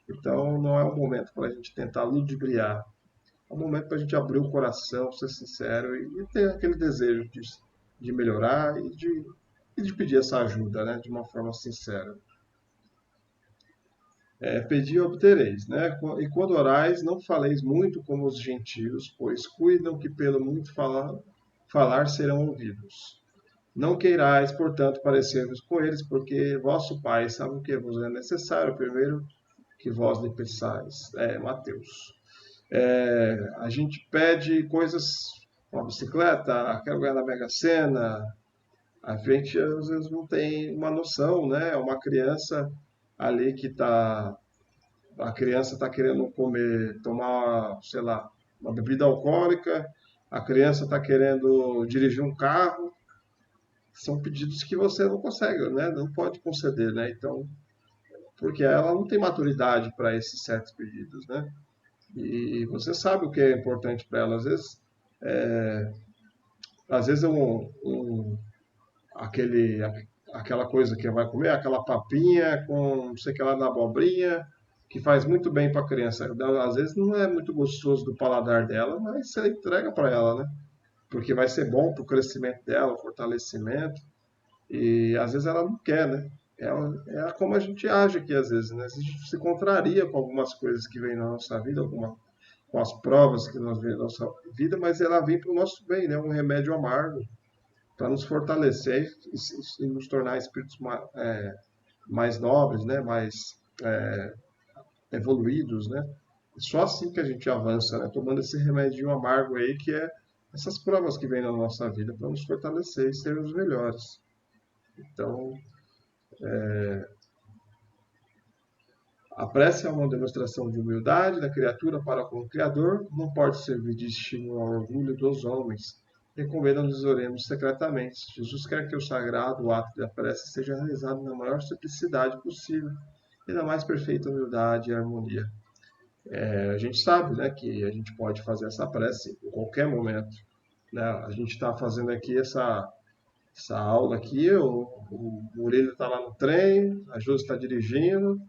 Então não é o momento para a gente tentar ludibriar. É um momento para a gente abrir o coração, ser sincero e ter aquele desejo de melhorar e de pedir essa ajuda, né, de uma forma sincera. Pedi e obtereis, né? E quando orais, não faleis muito como os gentios, pois cuidam que pelo muito falar serão ouvidos. Não queirais, portanto, parecer-vos com eles, porque vosso Pai sabe o que vos é necessário, primeiro que vós lhe peçais. Mateus. A gente pede coisas, uma bicicleta, quero ganhar na Mega Sena. A gente às vezes não tem uma noção, né? É uma criança ali a criança está querendo tomar, sei lá, uma bebida alcoólica, a criança está querendo dirigir um carro. São pedidos que você não consegue, né? Não pode conceder, né? Então, porque ela não tem maturidade para esses certos pedidos, né? E você sabe o que é importante para ela. Às vezes aquela coisa que vai comer, aquela papinha com não sei o que lá da abobrinha, que faz muito bem para a criança. Às vezes não é muito gostoso do paladar dela, mas você entrega para ela, né? Porque vai ser bom para o crescimento dela, o fortalecimento. E às vezes ela não quer, né? É como a gente age aqui às vezes, né? A gente se contraria com algumas coisas que vêm na nossa vida, com as provas que nós vemos na nossa vida, mas ela vem para o nosso bem, né? Um remédio amargo para nos fortalecer e nos tornar espíritos mais nobres, né? Mais evoluídos, né? Só assim que a gente avança, né? Tomando esse remédio amargo aí, que é essas provas que vêm na nossa vida para nos fortalecer e sermos melhores. Então, a prece é uma demonstração de humildade da criatura para com o Criador, não pode servir de estímulo ao orgulho dos homens. Recomenda-nos oremos secretamente. Jesus quer que o sagrado ato da prece seja realizado na maior simplicidade possível e na mais perfeita humildade e harmonia. A gente sabe, né, que a gente pode fazer essa prece em qualquer momento, né? A gente está fazendo aqui essa aula aqui, o Murilo está lá no trem, a Josi está dirigindo,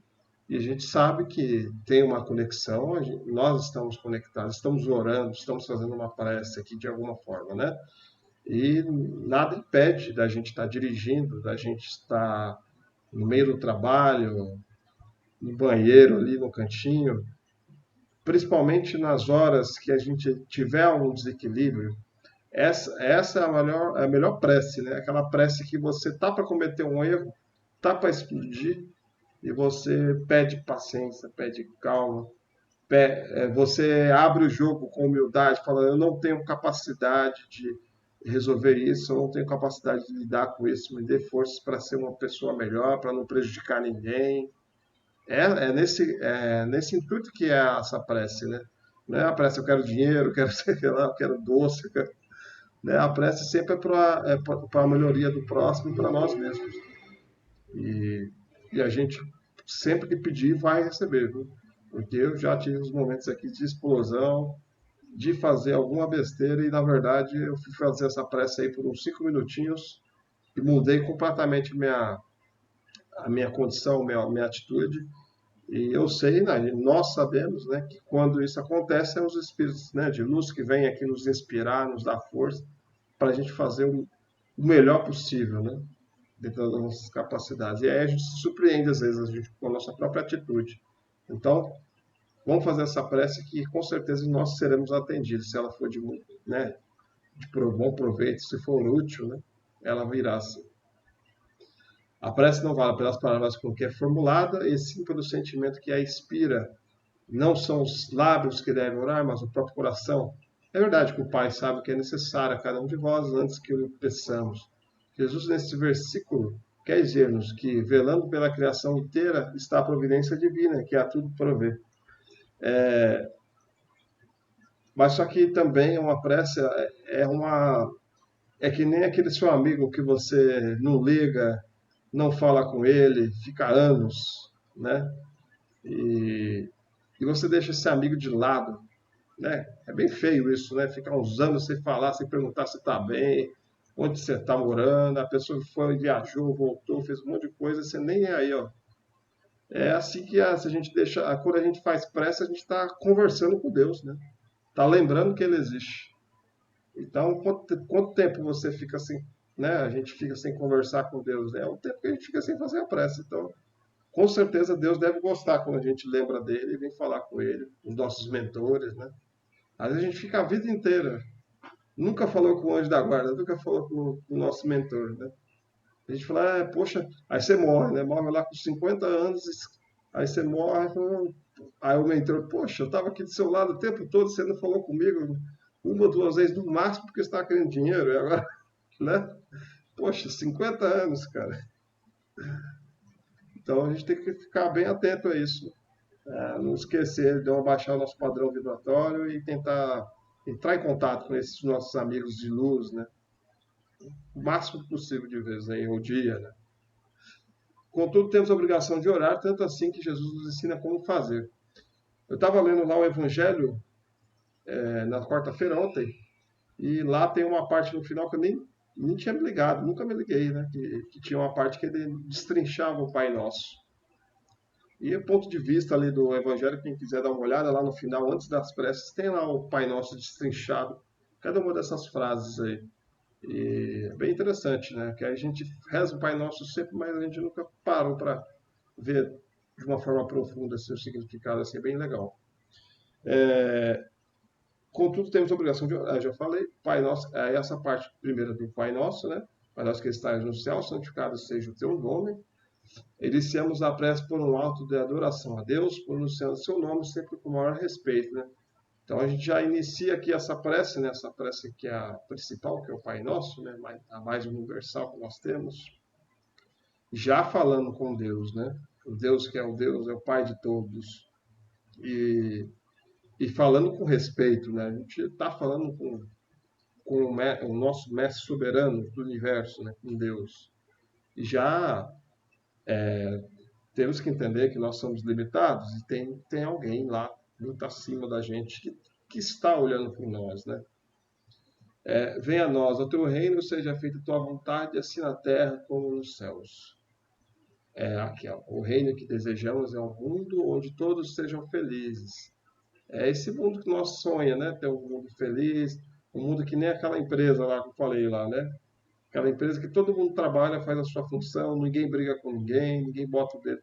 e a gente sabe que tem uma conexão, nós estamos conectados, estamos orando, estamos fazendo uma prece aqui de alguma forma, né? E nada impede da gente estar dirigindo, da gente estar no meio do trabalho, no banheiro ali no cantinho, principalmente nas horas que a gente tiver um desequilíbrio. Essa é a melhor prece, né? Aquela prece que você tá para cometer um erro, tá para explodir, e você pede paciência, pede calma, você abre o jogo com humildade, falando: eu não tenho capacidade de resolver isso, eu não tenho capacidade de lidar com isso, me dê forças para ser uma pessoa melhor, para não prejudicar ninguém. Nesse intuito que é essa prece, né? Não é a prece: eu quero dinheiro, eu quero, sei lá, eu quero doce, eu quero, né? A prece sempre para a melhoria do próximo e para nós mesmos. E a gente, sempre que pedir, vai receber, viu? Porque eu já tive uns momentos aqui de explosão, de fazer alguma besteira, e na verdade eu fui fazer essa prece aí por uns 5 minutinhos e mudei completamente a minha condição, minha atitude. E eu sei, né, nós sabemos, né, que quando isso acontece, são os espíritos, né, de luz que vêm aqui nos inspirar, nos dar força, para a gente fazer o melhor possível, né? Dentro das nossas capacidades. E aí a gente se surpreende, às vezes, com a nossa própria atitude. Então, vamos fazer essa prece que com certeza nós seremos atendidos. Se ela for né, de bom proveito, se for útil, né, ela virá sim. A prece não vale pelas palavras com que é formulada, e sim pelo sentimento que a inspira. Não são os lábios que devem orar, mas o próprio coração. É verdade que o Pai sabe o que é necessário a cada um de vós antes que o peçamos. Jesus, nesse versículo, quer dizer-nos que, velando pela criação inteira, está a providência divina, que a tudo provê. Mas só que também uma prece é que nem aquele seu amigo que você não liga, não fala com ele, fica anos, né? E você deixa esse amigo de lado, né? É bem feio isso, né? Ficar uns anos sem falar, sem perguntar se está bem, onde você está morando, a pessoa foi, viajou, voltou, fez um monte de coisa, você nem é aí, ó. É assim que se a gente deixa, quando a gente faz prece, a gente está conversando com Deus, né? Está lembrando que Ele existe. Então, quanto tempo você fica assim, né? A gente fica sem conversar com Deus, né? É o tempo que a gente fica sem fazer a prece. Então, com certeza Deus deve gostar quando a gente lembra dele e vem falar com ele, os nossos mentores, né? Às vezes a gente fica a vida inteira, nunca falou com o anjo da guarda, nunca falou com o nosso mentor, né? A gente fala: poxa, aí você morre, né? Morre lá com 50 anos, aí você morre, aí o mentor: poxa, eu estava aqui do seu lado o tempo todo, você não falou comigo uma ou duas vezes no máximo porque você estava querendo dinheiro, e agora, né? Poxa, 50 anos, cara. Então a gente tem que ficar bem atento a isso. Não esquecer de abaixar o nosso padrão vibratório e tentar entrar em contato com esses nossos amigos de luz, né? O máximo possível de vezes aí, o dia, né? Contudo, temos a obrigação de orar, tanto assim que Jesus nos ensina como fazer. Eu estava lendo lá o Evangelho na quarta-feira ontem, e lá tem uma parte no final que eu nem tinha me ligado, nunca me liguei, né? Que tinha uma parte que ele destrinchava o Pai Nosso. E o ponto de vista ali do Evangelho, quem quiser dar uma olhada lá no final, antes das preces, tem lá o Pai Nosso destrinchado, cada uma dessas frases aí. E é bem interessante, né? Que a gente reza o Pai Nosso sempre, mas a gente nunca parou para ver de uma forma profunda seu significado, assim, é bem legal. Contudo, temos a obrigação de orar, já falei, Pai Nosso, essa parte primeira do Pai Nosso, né? Pai Nosso que estás no céu, santificado seja o teu nome. Iniciamos a prece por um ato de adoração a Deus, pronunciando seu nome sempre com o maior respeito, né? Então a gente já inicia aqui essa prece, né? Essa prece que é a principal, que é o Pai Nosso, né? A mais universal que nós temos, já falando com Deus, né? O Deus que é o Deus, é o Pai de todos. E, e falando com respeito, né? A gente está falando com o nosso mestre soberano do universo, né? Com Deus. E já temos que entender que nós somos limitados e tem alguém lá, muito acima da gente, que está olhando por nós, né? Venha a nós, o teu reino, seja feita a tua vontade, assim na terra como nos céus. Aqui, ó, o reino que desejamos é um mundo onde todos sejam felizes. É esse mundo que nós sonhamos, né? Ter um mundo feliz, um mundo que nem aquela empresa lá que eu falei lá, né? Aquela empresa que todo mundo trabalha, faz a sua função, ninguém briga com ninguém, ninguém bota o dedo,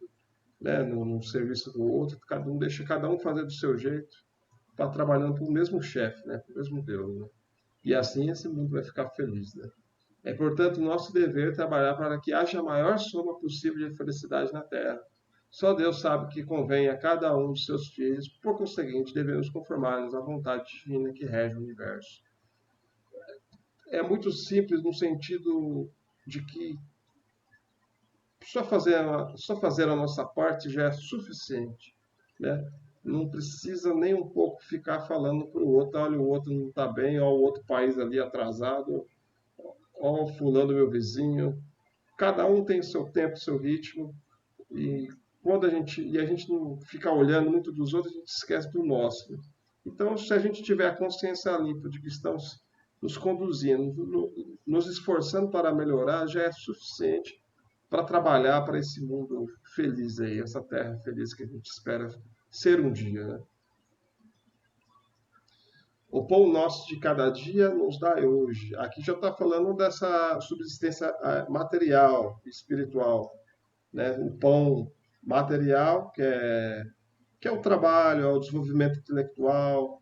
né, no serviço do outro, deixa cada um fazer do seu jeito, para trabalhando para o mesmo chefe, né? Para o mesmo Deus, né? E assim esse mundo vai ficar feliz, né? É, portanto, nosso dever trabalhar para que haja a maior soma possível de felicidade na Terra. Só Deus sabe o que convém a cada um dos seus filhos, por conseguinte, devemos conformar-nos à vontade divina que rege o universo. É muito simples no sentido de que só fazer a nossa parte já é suficiente, né? Não precisa nem um pouco ficar falando para o outro, olha, o outro não está bem, olha o outro país ali atrasado, olha o fulano meu vizinho. Cada um tem seu tempo, seu ritmo, e a gente não fica olhando muito dos outros, a gente esquece do nosso. Então, se a gente tiver a consciência limpa de que estamos nos conduzindo, nos esforçando para melhorar, já é suficiente para trabalhar para esse mundo feliz aí, essa terra feliz que a gente espera ser um dia, né? O pão nosso de cada dia nos dá hoje. Aqui já está falando dessa subsistência material, espiritual, né? O pão material, que é o trabalho, é o desenvolvimento intelectual,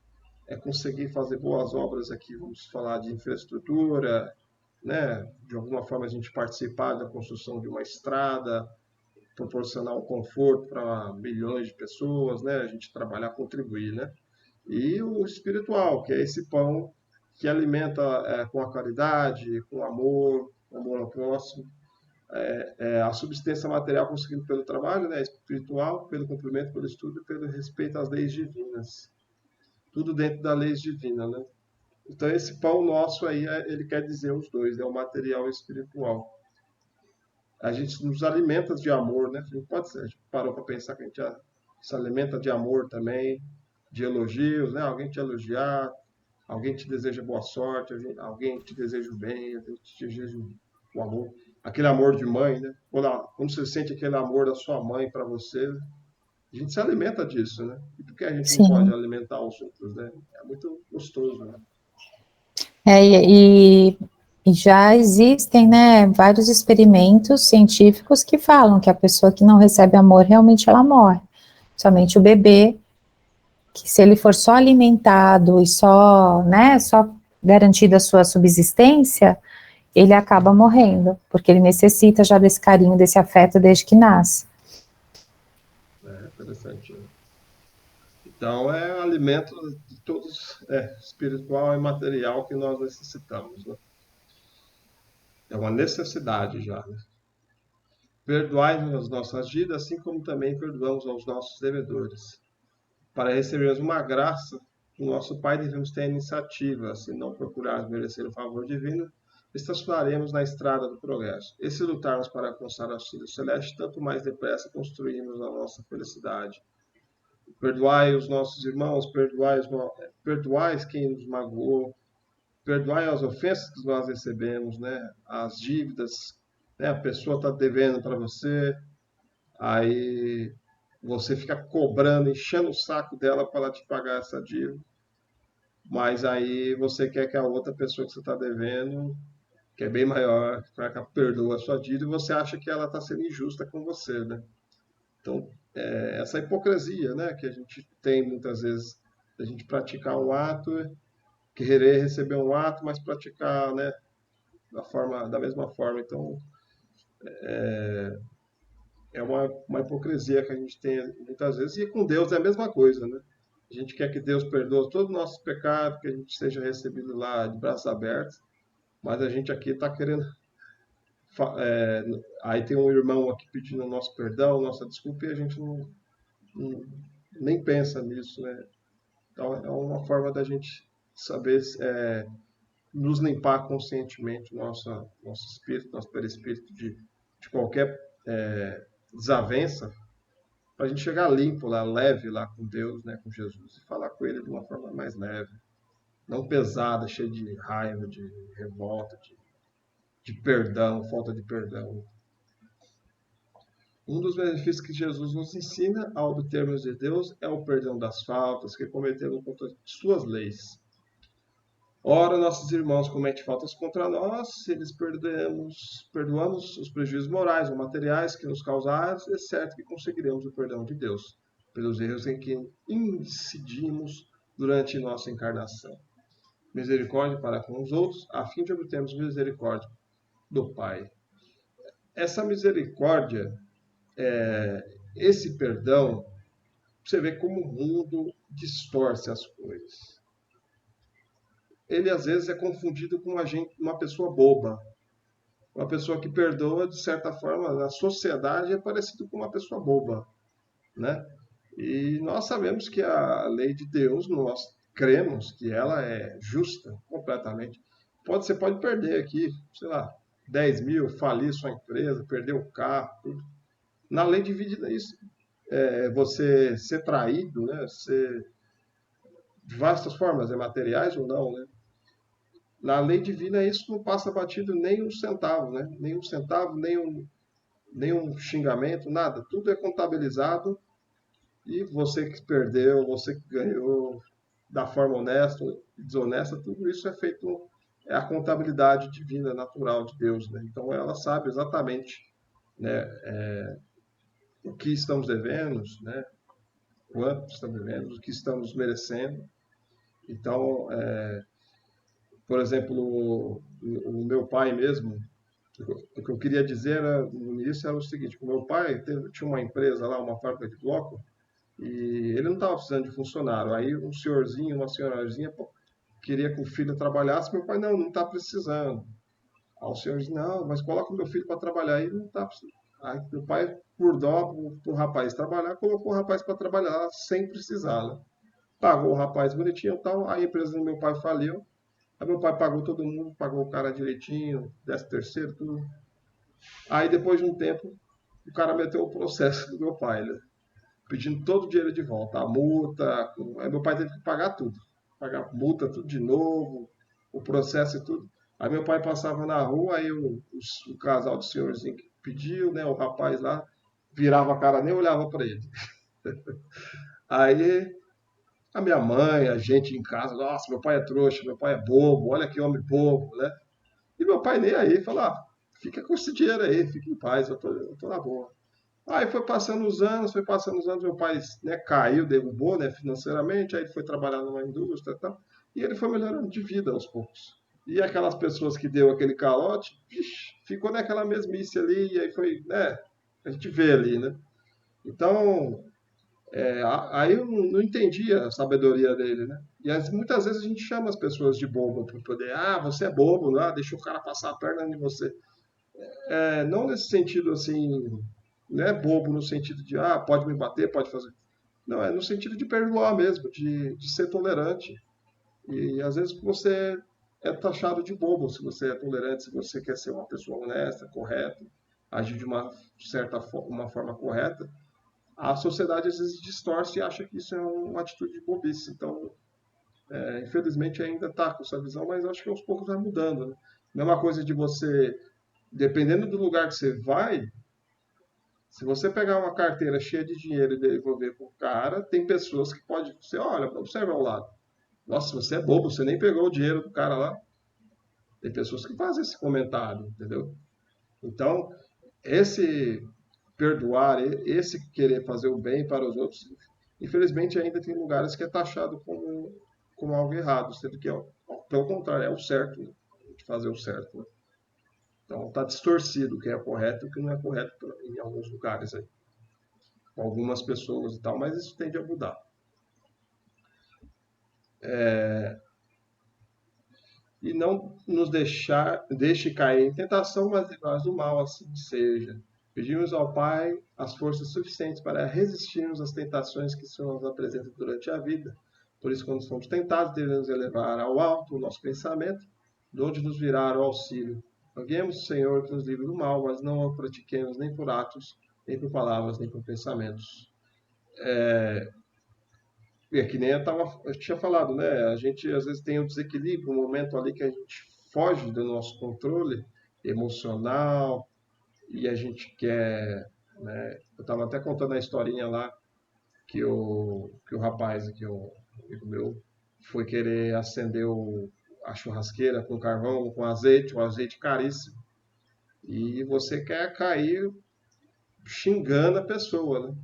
é conseguir fazer boas obras aqui, vamos falar de infraestrutura, né? De alguma forma a gente participar da construção de uma estrada, proporcionar um conforto para milhões de pessoas, né? A gente trabalhar, contribuir, né? E o espiritual, que é esse pão que alimenta com a caridade, com o amor ao próximo, a subsistência material conseguida pelo trabalho, né? Espiritual, pelo cumprimento, pelo estudo e pelo respeito às leis divinas. Tudo dentro da lei divina, né? Então esse pão nosso aí, ele quer dizer os dois, é o material e o espiritual. A gente nos alimenta de amor, né? Não pode ser, a gente parou para pensar que a gente se alimenta de amor também, de elogios, né? Alguém te elogiar, alguém te deseja boa sorte, alguém te deseja o bem, alguém te deseja o amor. Aquele amor de mãe, né? Quando você sente aquele amor da sua mãe para você, a gente se alimenta disso, né? E por que a gente não pode Sim. alimentar os outros, né? É muito gostoso, né? É, e já existem, né, vários experimentos científicos que falam que a pessoa que não recebe amor, realmente ela morre. Somente o bebê, que se ele for só alimentado e só, né, só garantida a sua subsistência, ele acaba morrendo, porque ele necessita já desse carinho, desse afeto desde que nasce. É interessante, né? Então é alimento de todos, espiritual e material que nós necessitamos, né? É uma necessidade já, né? Perdoai-nos as nossas dívidas, assim como também perdoamos aos nossos devedores. Para recebermos uma graça do nosso Pai, devemos ter a iniciativa. Se não procurarmos merecer o favor divino, estacionaremos na estrada do progresso. E se lutarmos para alcançar o auxílio celeste, tanto mais depressa construímos a nossa felicidade. Perdoai os nossos irmãos, perdoai quem nos magoou, perdoai as ofensas que nós recebemos, né? As dívidas, né? A pessoa está devendo para você, aí você fica cobrando, enchendo o saco dela para ela te pagar essa dívida, mas aí você quer que a outra pessoa que você está devendo que é bem maior, que ela perdoa a sua dívida e você acha que ela está sendo injusta com você, né? Então, essa hipocrisia, né, que a gente tem muitas vezes, a gente praticar um ato, querer receber um ato, mas praticar, né, da mesma forma. Então, é uma hipocrisia que a gente tem muitas vezes, e com Deus é a mesma coisa, né? A gente quer que Deus perdoe todos os nossos pecados, que a gente seja recebido lá de braços abertos, mas a gente aqui está querendo. É, aí tem um irmão aqui pedindo nosso perdão, nossa desculpa, e a gente não- nem pensa nisso, né? Então é uma forma da gente saber nos limpar conscientemente nosso espírito, nosso perispírito de qualquer desavença, para a gente chegar limpo lá, leve lá com Deus, né, com Jesus, e falar com Ele de uma forma mais leve, não pesada, cheia de raiva, de revolta, de perdão, falta de perdão. Um dos benefícios que Jesus nos ensina ao obtermos de Deus é o perdão das faltas que cometemos contra suas leis. Ora, nossos irmãos cometem faltas contra nós, se eles perdoamos os prejuízos morais ou materiais que nos causaram, é certo que conseguiremos o perdão de Deus, pelos erros em que incidimos durante nossa encarnação. Misericórdia para com os outros, a fim de obtermos misericórdia do Pai. Essa misericórdia, esse perdão, você vê como o mundo distorce as coisas. Ele às vezes é confundido com uma pessoa boba. Uma pessoa que perdoa, de certa forma, na sociedade é parecido com uma pessoa boba, né? E nós sabemos que a lei de Deus, nós cremos que ela é justa completamente. Você pode perder aqui, sei lá, 10 mil, falir sua empresa, perder o carro, tudo. Na lei divina isso, você ser traído, né? De vastas formas, materiais ou não, né? Na lei divina isso não passa batido nem um centavo, né? Nem um centavo, nem um xingamento, nada. Tudo é contabilizado e você que perdeu, você que ganhou da forma honesta, desonesta, tudo isso é feito, é a contabilidade divina, natural de Deus, né? Então ela sabe exatamente, né, o que estamos devendo, né? Quanto estamos devendo, o que estamos merecendo. Então, por exemplo, o meu pai mesmo, o que eu queria dizer no início era o seguinte: o meu pai tinha uma empresa lá, uma fábrica de bloco, e ele não estava precisando de funcionário. Aí um senhorzinho, uma senhorazinha, queria que o filho trabalhasse. Meu pai, não está precisando. Aí o senhorzinho, não, mas coloca o meu filho para trabalhar. Aí não está precisando. Aí meu pai, por dó, para o rapaz trabalhar, colocou o rapaz para trabalhar sem precisar, né? Pagou o rapaz bonitinho e tal. Aí a empresa do meu pai faliu. Aí meu pai pagou todo mundo, pagou o cara direitinho, 13º, tudo. Aí depois de um tempo, o cara meteu o processo do meu pai, né? Pedindo todo o dinheiro de volta, a multa. Aí meu pai teve que pagar tudo. Pagar a multa, tudo de novo, o processo e tudo. Aí meu pai passava na rua, aí o casal do senhorzinho que pediu, né? O rapaz lá, virava a cara, nem olhava para ele. Aí a minha mãe, a gente em casa, nossa, meu pai é trouxa, meu pai é bobo, olha que homem bobo, né? E meu pai nem aí, falou, fica com esse dinheiro aí, fica em paz, eu tô na boa. Aí foi passando os anos, meu pai, né, caiu, derrubou, né, financeiramente, aí ele foi trabalhar numa indústria e tal, e ele foi melhorando de vida aos poucos. E aquelas pessoas que deu aquele calote, ficou naquela mesmice ali, e aí foi, né, a gente vê ali, né. Então, aí eu não entendi a sabedoria dele, né. E muitas vezes a gente chama as pessoas de bobo para poder, você é bobo, né? Deixa o cara passar a perna em você. Não nesse sentido assim, não é bobo no sentido de, pode me bater, pode fazer. Não, é no sentido de perdoar mesmo, de ser tolerante. E às vezes você é taxado de bobo se você é tolerante, se você quer ser uma pessoa honesta, correta, agir de uma uma forma correta. A sociedade às vezes distorce e acha que isso é uma atitude de bobice. Então, infelizmente ainda está com essa visão, mas acho que aos poucos vai mudando, né? Mesma coisa de você, dependendo do lugar que você vai, se você pegar uma carteira cheia de dinheiro e devolver para o cara, tem pessoas que podem. Você olha, observa ao lado. Nossa, você é bobo, você nem pegou o dinheiro do cara lá. Tem pessoas que fazem esse comentário, entendeu? Então, esse perdoar, esse querer fazer o bem para os outros, infelizmente ainda tem lugares que é taxado como algo errado, sendo que, pelo contrário, é o certo, né? De fazer o certo, né? Então, está distorcido o que é correto e o que não é correto em alguns lugares aí, com algumas pessoas e tal, mas isso tende a mudar. E não nos deixe cair em tentação, mas livrai-nos do mal, assim seja. Pedimos ao Pai as forças suficientes para resistirmos às tentações que o Senhor nos apresenta durante a vida. Por isso, quando somos tentados, devemos elevar ao alto o nosso pensamento, de onde nos virá o auxílio. Roguemos o Senhor que nos livre do mal, mas não o pratiquemos nem por atos, nem por palavras, nem por pensamentos. É que nem eu tinha falado, né? A gente às vezes tem um desequilíbrio, um momento ali que a gente foge do nosso controle emocional e a gente quer, né? Eu estava até contando a historinha lá que o rapaz, que o amigo meu, foi querer acender a churrasqueira com carvão, com azeite, o azeite caríssimo. E você quer cair xingando a pessoa, né?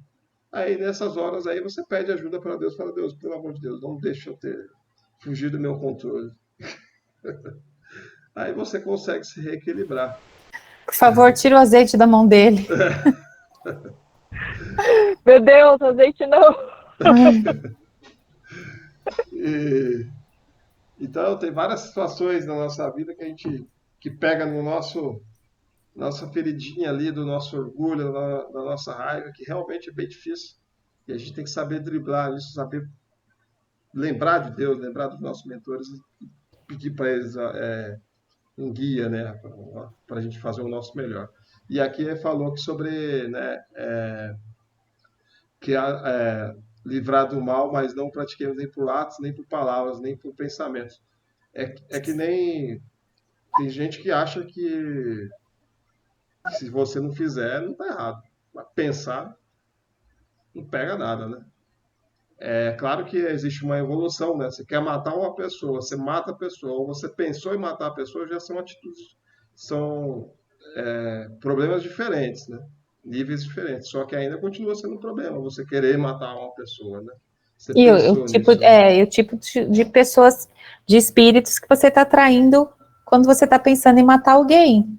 Aí nessas horas aí você pede ajuda para Deus, fala, Deus, pelo amor de Deus, não deixa eu fugir do meu controle. Aí você consegue se reequilibrar. Por favor, tira o azeite da mão dele. Meu Deus, azeite não. Então tem várias situações na nossa vida que a gente que pega no nossa feridinha ali do nosso orgulho, da nossa raiva, que realmente é bem difícil. E a gente tem que saber driblar isso, saber lembrar de Deus, lembrar dos nossos mentores e pedir para eles um guia, né, para a gente fazer o nosso melhor. E aqui ele falou que sobre, né, livrar do mal, mas não pratiquemos nem por atos, nem por palavras, nem por pensamentos. É que nem tem gente que acha que se você não fizer, não está errado. Mas pensar não pega nada, né? É claro que existe uma evolução, né? Você quer matar uma pessoa, você mata a pessoa, ou você pensou em matar a pessoa, já são atitudes, são problemas diferentes, né? Níveis diferentes. Só que ainda continua sendo um problema você querer matar uma pessoa, né? Você E pensou tipo, nisso, né? o tipo de pessoas, de espíritos que você está atraindo quando você está pensando em matar alguém.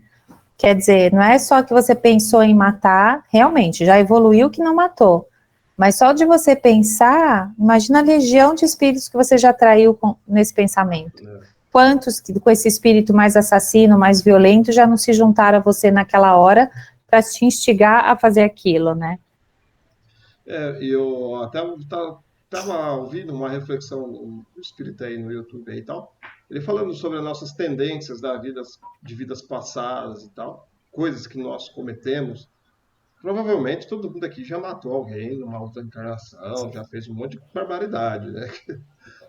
Quer dizer, não é só que você pensou em matar, realmente, já evoluiu que não matou. Mas só de você pensar, imagina a legião de espíritos que você já atraiu nesse pensamento. Quantos que com esse espírito mais assassino, mais violento, já não se juntaram a você naquela hora para te instigar a fazer aquilo, né? Eu até estava ouvindo uma reflexão do espírito aí no YouTube aí e tal, ele falando sobre as nossas tendências de vidas passadas e tal, coisas que nós cometemos. Provavelmente todo mundo aqui já matou alguém numa outra encarnação, já fez um monte de barbaridade, né?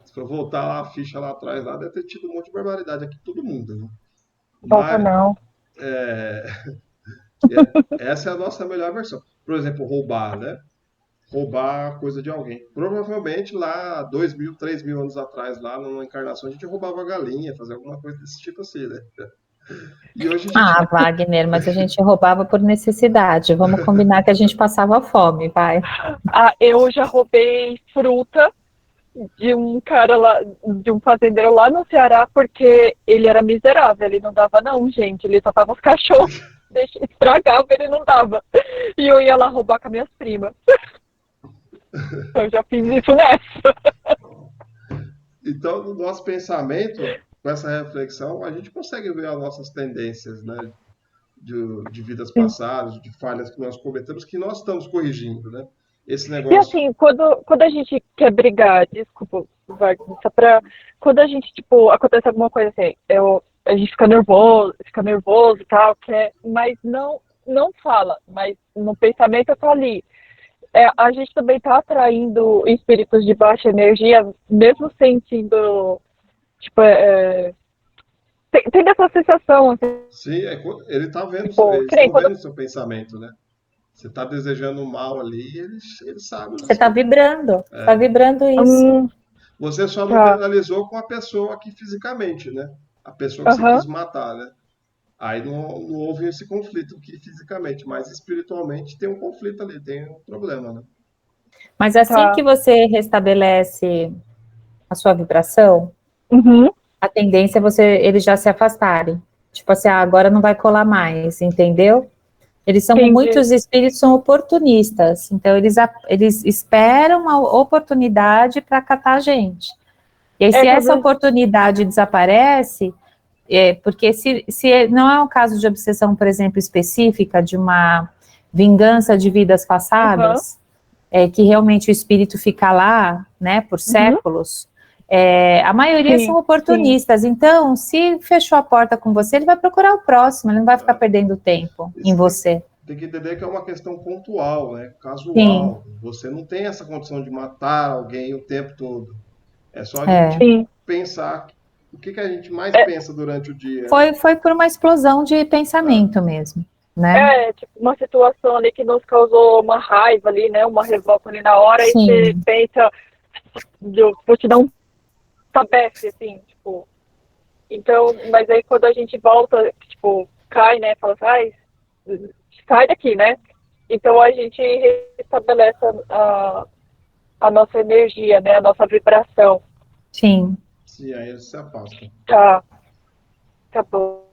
Se for voltar lá a ficha lá atrás, lá deve ter tido um monte de barbaridade aqui, todo mundo, né? Falta Mas não. essa é a nossa melhor versão. Por exemplo, roubar, né? Roubar coisa de alguém. Provavelmente lá 2.000, 3.000 anos atrás, lá numa encarnação, a gente roubava galinha, fazia alguma coisa desse tipo assim, né? E hoje a gente. Wagner, mas a gente roubava por necessidade. Vamos combinar que a gente passava fome, vai. Eu já roubei fruta de um cara lá, de um fazendeiro lá no Ceará, porque ele era miserável, ele não dava não, gente, ele só tava os cachorros, estragava, ele não dava. E eu ia lá roubar com as minhas primas. Eu já fiz isso nessa. Então, no nosso pensamento, com essa reflexão, a gente consegue ver as nossas tendências, né? De vidas passadas, de falhas que nós cometemos, que nós estamos corrigindo, né? Esse E negócio. assim, quando a gente quer brigar, desculpa, Wagner, só pra. Quando a gente, tipo, acontece alguma coisa assim, a gente fica nervoso e tal, mas não fala, mas no pensamento eu tô ali. A gente também tá atraindo espíritos de baixa energia, mesmo sentindo, tipo, tem essa sensação, assim, Sim, ele tá vendo, tipo, eles que nem estão quando. vendo o seu pensamento, né? Você está desejando mal ali, eles sabem Você está disso. vibrando isso. Você só não Tá. penalizou com a pessoa aqui fisicamente, né? a pessoa que você Aham. quis matar, né? Aí não houve esse conflito aqui fisicamente, mas espiritualmente tem um conflito ali, tem um problema, né? Mas assim Tá. que você restabelece a sua vibração, Uhum. a tendência é eles já se afastarem. Tipo assim, agora não vai colar mais, entendeu? Entendi. Muitos espíritos são oportunistas, então eles esperam uma oportunidade para catar a gente. E aí, É se que às essa vezes. oportunidade desaparece, porque se não é um caso de obsessão, por exemplo, específica, de uma vingança de vidas Aham. passadas, que realmente o espírito fica lá, né, por Uhum. séculos, a maioria são Sim, sim. oportunistas. Então, se fechou a porta com você, ele vai procurar o próximo, ele não vai ficar É, perdendo tempo em isso você. tem que entender que é uma questão pontual, né? Sim, Casual. Você não tem essa condição de matar alguém o tempo todo. É só a é. gente Sim. pensar o que que a gente mais É, pensa durante o dia, né? Foi por uma explosão de É, pensamento mesmo, né? tipo, uma situação ali que nos causou uma raiva ali, né? Uma revolta ali na hora, e você Sim, pensa, vou te dar um tabefe, assim, tipo. Então, mas aí quando a gente volta, tipo, cai, né? Fala assim, ai, sai daqui, né? Então a gente restabelece a nossa energia, né? A nossa vibração. sim. se aí eles se afastam. Tá, tá bom.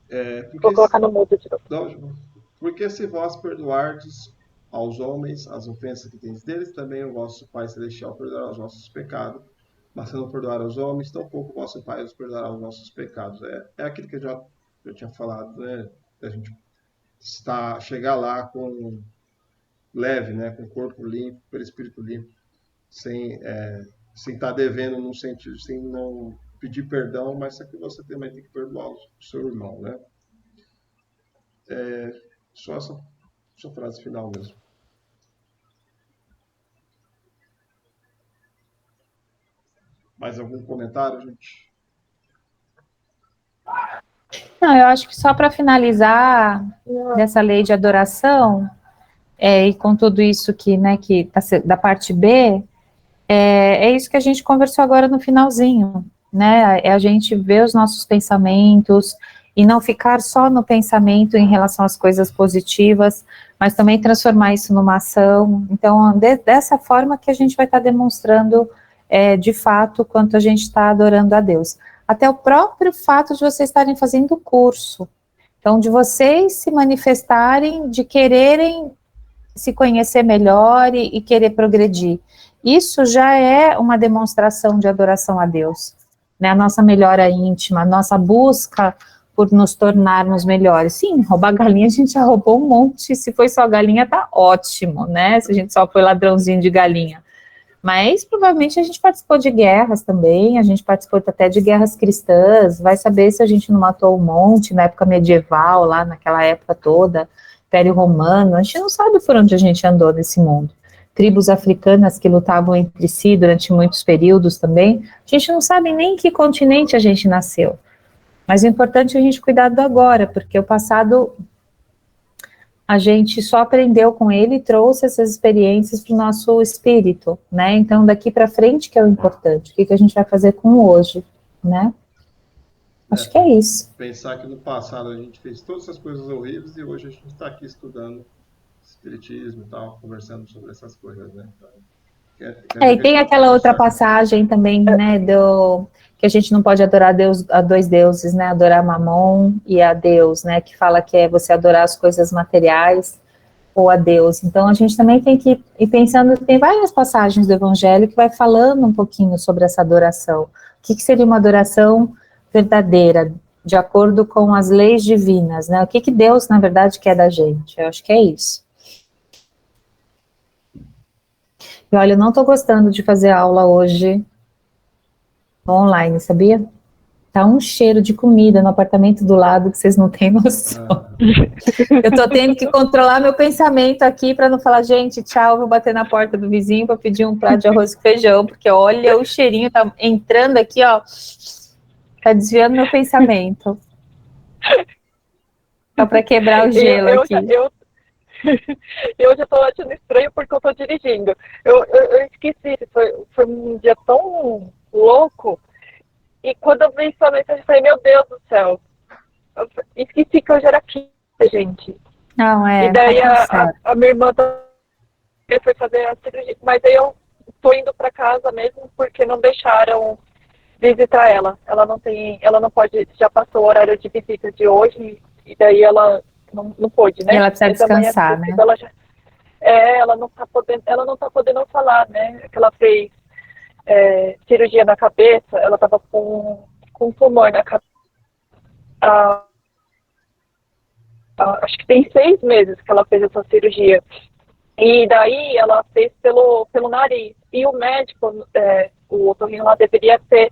É, Vou colocar no mudo de novo. não, porque se vós perdoardes aos homens as ofensas que tens deles, também o vosso Pai Celestial perdoará os vossos pecados. Mas se não perdoar aos homens, tampouco o vosso Pai os perdoará os nossos pecados. É aquilo que eu tinha falado, né? A gente chegar lá com leve, né? Com o corpo limpo, pelo espírito limpo, sem sem estar devendo num sentido, sem não pedir perdão, mas é que você também tem que perdoar o seu irmão, né? Só essa frase final mesmo. Mais algum comentário, gente? Não, eu acho que só para finalizar dessa lei de adoração, e com tudo isso que da parte B, é isso que a gente conversou agora no finalzinho, né? É a gente ver os nossos pensamentos e não ficar só no pensamento em relação às coisas positivas, mas também transformar isso numa ação. Então, dessa forma que a gente vai estar demonstrando de fato quanto a gente está adorando a Deus. Até o próprio fato de vocês estarem fazendo o curso. Então, de vocês se manifestarem, de quererem se conhecer melhor e querer progredir. Isso já é uma demonstração de adoração a Deus, né? A nossa melhora íntima, a nossa busca por nos tornarmos melhores. Sim, roubar galinha a gente já roubou um monte, se foi só galinha tá ótimo, né? Se a gente só foi ladrãozinho de galinha. Mas provavelmente a gente participou de guerras também, a gente participou até de guerras cristãs, vai saber se a gente não matou um monte na época medieval, lá naquela época toda, Império Romano, a gente não sabe por onde a gente andou nesse mundo. Tribos africanas que lutavam entre si durante muitos períodos também, a gente não sabe nem em que continente a gente nasceu. Mas o importante é a gente cuidar do agora, porque o passado a gente só aprendeu com ele e trouxe essas experiências para o nosso espírito, né? Então, daqui para frente que é o importante. O que a gente vai fazer com o hoje, né? Acho que é isso. Pensar que no passado a gente fez todas essas coisas horríveis e hoje a gente está aqui estudando espiritismo e tal, conversando sobre essas coisas, né? Então, E tem aquela outra passagem também, né, que a gente não pode adorar Deus, a dois deuses, né, adorar Mamon e a Deus, né, que fala que é você adorar as coisas materiais ou a Deus. Então, a gente também tem que ir pensando, tem várias passagens do Evangelho que vai falando um pouquinho sobre essa adoração. O que seria uma adoração verdadeira, de acordo com as leis divinas, né? O que Deus, na verdade, quer da gente? Eu acho que é isso. E olha, eu não estou gostando de fazer aula hoje online, sabia? Tá um cheiro de comida no apartamento do lado que vocês não têm noção. Eu tô tendo que controlar meu pensamento aqui para não falar, gente, tchau, vou bater na porta do vizinho para pedir um prato de arroz com feijão, porque olha, o cheirinho tá entrando aqui, ó, tá desviando meu pensamento. Só para quebrar o gelo aqui. Eu já tô achando estranho porque eu tô dirigindo. Eu esqueci, foi um dia tão louco E quando eu vi sua mensagem, eu falei, meu Deus do céu. Eu esqueci que hoje era quinta, gente. Não, E tá daí tudo certo. a minha irmã foi fazer a cirurgia. Mas aí eu tô indo pra casa mesmo porque não deixaram visitar ela. Ela não pode, já passou o horário de visita de hoje, e daí ela não pôde, né? E ela precisa Mas amanhã, descansar, né? ela não tá podendo falar, né? Que ela fez cirurgia na cabeça, ela tava com tumor na cabeça. Acho que tem 6 meses que ela fez essa cirurgia. E daí ela fez pelo nariz. E o médico, o otorrino lá, deveria ter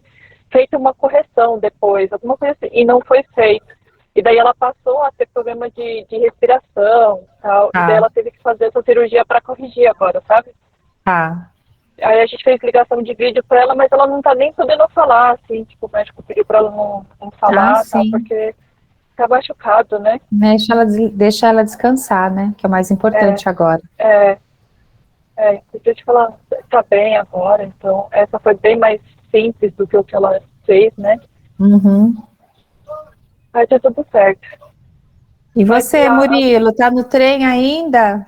feito uma correção depois, alguma coisa assim, e não foi feito. E daí ela passou a ter problema de respiração, tal, e daí ela teve que fazer essa cirurgia para corrigir agora, sabe? Aí a gente fez ligação de vídeo para ela, mas ela não tá nem podendo falar, assim, tipo, o médico pediu para ela não falar, tal, porque tá machucado, né? Deixa ela descansar, né? Que é o mais importante agora. Deixa eu te falar, tá bem agora, então essa foi bem mais simples do que o que ela fez, né? Uhum. Aí tá tudo certo. E você, Murilo, tá no trem ainda?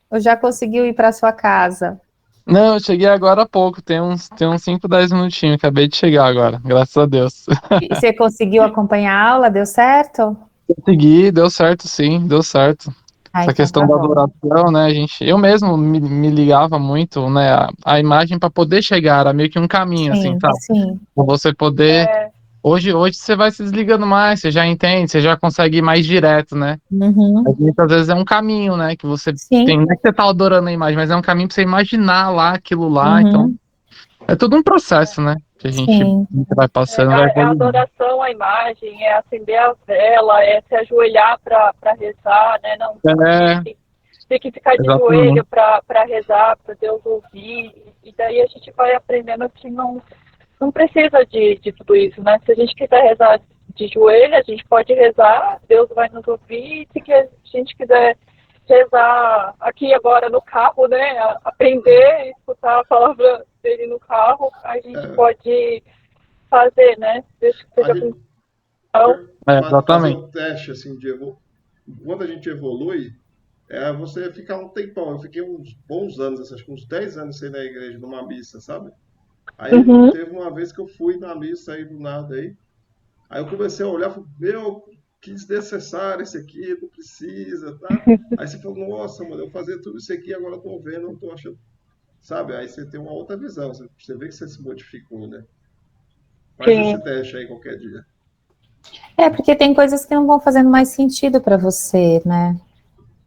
Ou já conseguiu ir para sua casa? Não, eu cheguei agora há pouco, tem uns 5, 10 minutinhos, acabei de chegar agora, graças a Deus. E você conseguiu acompanhar a aula? Deu certo? Consegui, deu certo sim, deu certo. Essa Então questão tá da bom. adoração, né, eu mesmo me ligava muito, né, a imagem para poder chegar, era meio que um caminho, assim, sabe? Sim. Pra você poder... Hoje você vai se desligando mais, você já entende, você já consegue ir mais direto, né? Uhum. Mas muitas vezes é um caminho, né, que você tem, não é que você tá adorando a imagem, mas é um caminho pra você imaginar lá, aquilo lá, então... É todo um processo, né? Que a gente vai passando, vai É a adoração à imagem, é acender a vela, é se ajoelhar para rezar, né? Não, tem que ficar de joelho para rezar, para Deus ouvir. E daí a gente vai aprendendo que não precisa de tudo isso, né? Se a gente quiser rezar de joelho, a gente pode rezar, Deus vai nos ouvir. Se a gente quiser rezar aqui agora no carro, né? Aprender, escutar a palavra dele no carro, a gente pode fazer, né? Desde que seja fazer o teste assim quando a gente evolui, você ficar um tempão. Eu fiquei uns bons anos, acho que uns 10 anos sem ir na igreja, numa missa, sabe? Aí teve uma vez que eu fui na missa aí do nada aí eu comecei a olhar e falei, meu, que desnecessário esse aqui, não precisa, tá? Aí você falou, nossa, mano, eu fazer tudo isso aqui, agora eu tô vendo, eu tô achando, sabe? Aí você tem uma outra visão, você vê que você se modificou, né? Faz esse teste aí qualquer dia. Porque tem coisas que não vão fazendo mais sentido para você, né?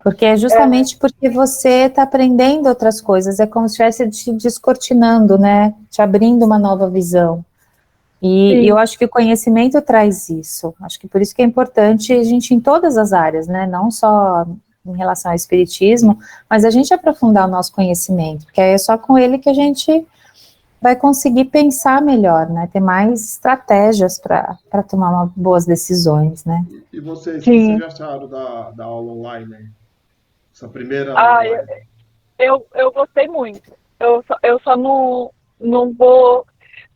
Porque é justamente porque você está aprendendo outras coisas, é como se estivesse te descortinando, né? Te abrindo uma nova visão. E eu acho que o conhecimento traz isso. Acho que por isso que é importante a gente, em todas as áreas, né? Não só em relação ao espiritismo, mas a gente aprofundar o nosso conhecimento, porque é só com ele que a gente vai conseguir pensar melhor, né? Ter mais estratégias para tomar boas decisões, né? E vocês, o que vocês já acharam da aula online, né? Essa primeira aula online? Eu gostei muito. Eu só não vou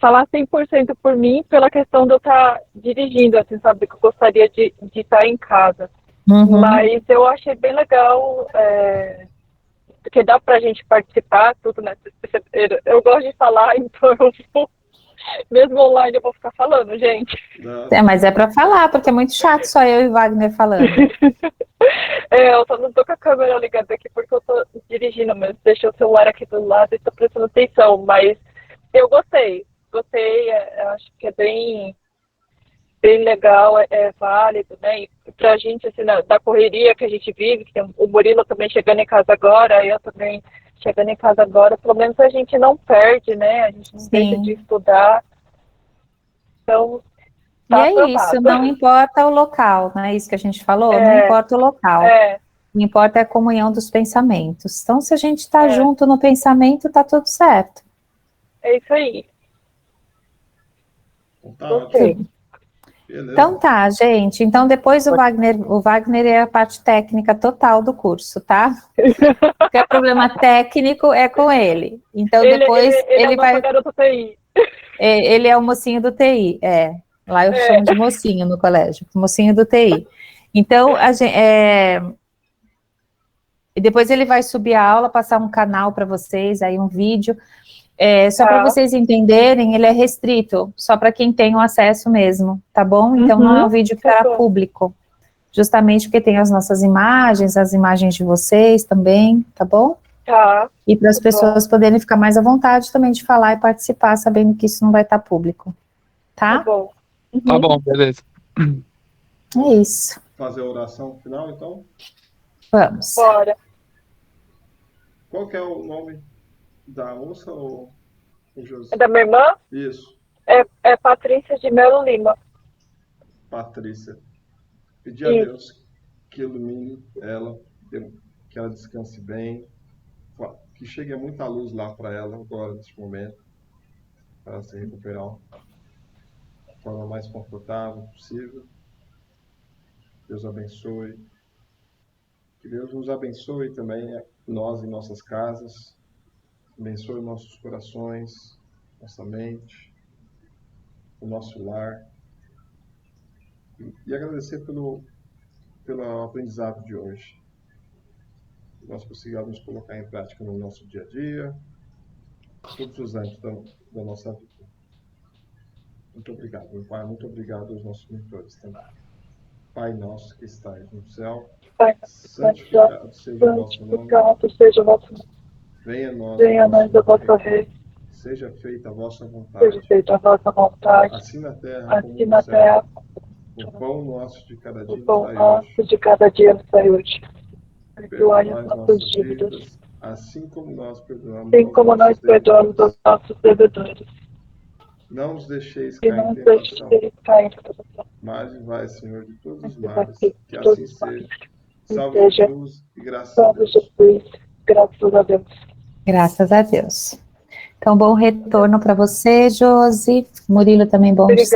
falar 100% por mim, pela questão de eu estar dirigindo, assim, sabe? Que eu gostaria de estar em casa. Mas eu achei bem legal, porque dá pra gente participar, tudo, né? Eu gosto de falar, então eu vou, mesmo online eu vou ficar falando, gente. Mas é pra falar, porque é muito chato só eu e Wagner falando. Eu só não tô com a câmera ligada aqui porque eu tô dirigindo, mas deixei o celular aqui do lado e tô prestando atenção, mas eu gostei, acho que é bem legal, é válido, né? E pra gente, assim, da correria que a gente vive, que tem o Murilo também chegando em casa agora, eu também chegando em casa agora, pelo menos a gente não perde, né? A gente não deixa de estudar. Então, e é isso, não importa o local, não é isso que a gente falou? Não importa o local. O que importa é a comunhão dos pensamentos. Então, se a gente está junto no pensamento, tá tudo certo. É isso aí. Gostei. Então tá, gente. Então depois o Wagner é a parte técnica total do curso, tá? Qualquer problema técnico é com ele. Então depois ele vai... garoto TI. Ele é o mocinho do TI, Lá eu chamo de mocinho no colégio, mocinho do TI. Então, e depois ele vai subir a aula, passar um canal para vocês, aí um vídeo. Só para vocês entenderem, ele é restrito, só para quem tem o acesso mesmo, tá bom? Então não é um vídeo que estará público, justamente porque tem as nossas imagens, as imagens de vocês também, tá bom? Tá. E para as pessoas poderem ficar mais à vontade também de falar e participar, sabendo que isso não vai estar público, tá? Tá bom. Tá bom, beleza. É isso. Fazer a oração final, então? Vamos. Bora. Qual que é o nome da moça ou José? É da minha irmã? Isso, É Patrícia de Melo Lima. Patrícia. Pedir a Deus que ilumine ela, que ela descanse bem, que chegue muita luz lá para ela agora, nesse momento, para ela se recuperar da forma mais confortável possível. Deus abençoe. Que Deus nos abençoe também, nós em nossas casas. Abençoe nossos corações, nossa mente, o nosso lar. E agradecer pelo aprendizado de hoje. Que nós consigamos colocar em prática no nosso dia a dia, todos os âmbitos da nossa vida. Muito obrigado, meu Pai. Muito obrigado aos nossos mentores também. Pai nosso que estais no céu, santificado seja o vosso nome. Venha a nós o vosso reino. Seja feita a vossa vontade. Assim na terra como no céu. O pão nosso de cada dia nos dai hoje. Perdoai as nossas dívidas, assim como nós perdoamos aos nossos devedores. Não nos deixeis cair em tentação, mas livrai, Senhor, de todos os males. Que assim seja. Salve Jesus e graças a Deus. Graças a Deus. Graças a Deus. Então, bom retorno para você, Josi. Murilo também, bom descanso.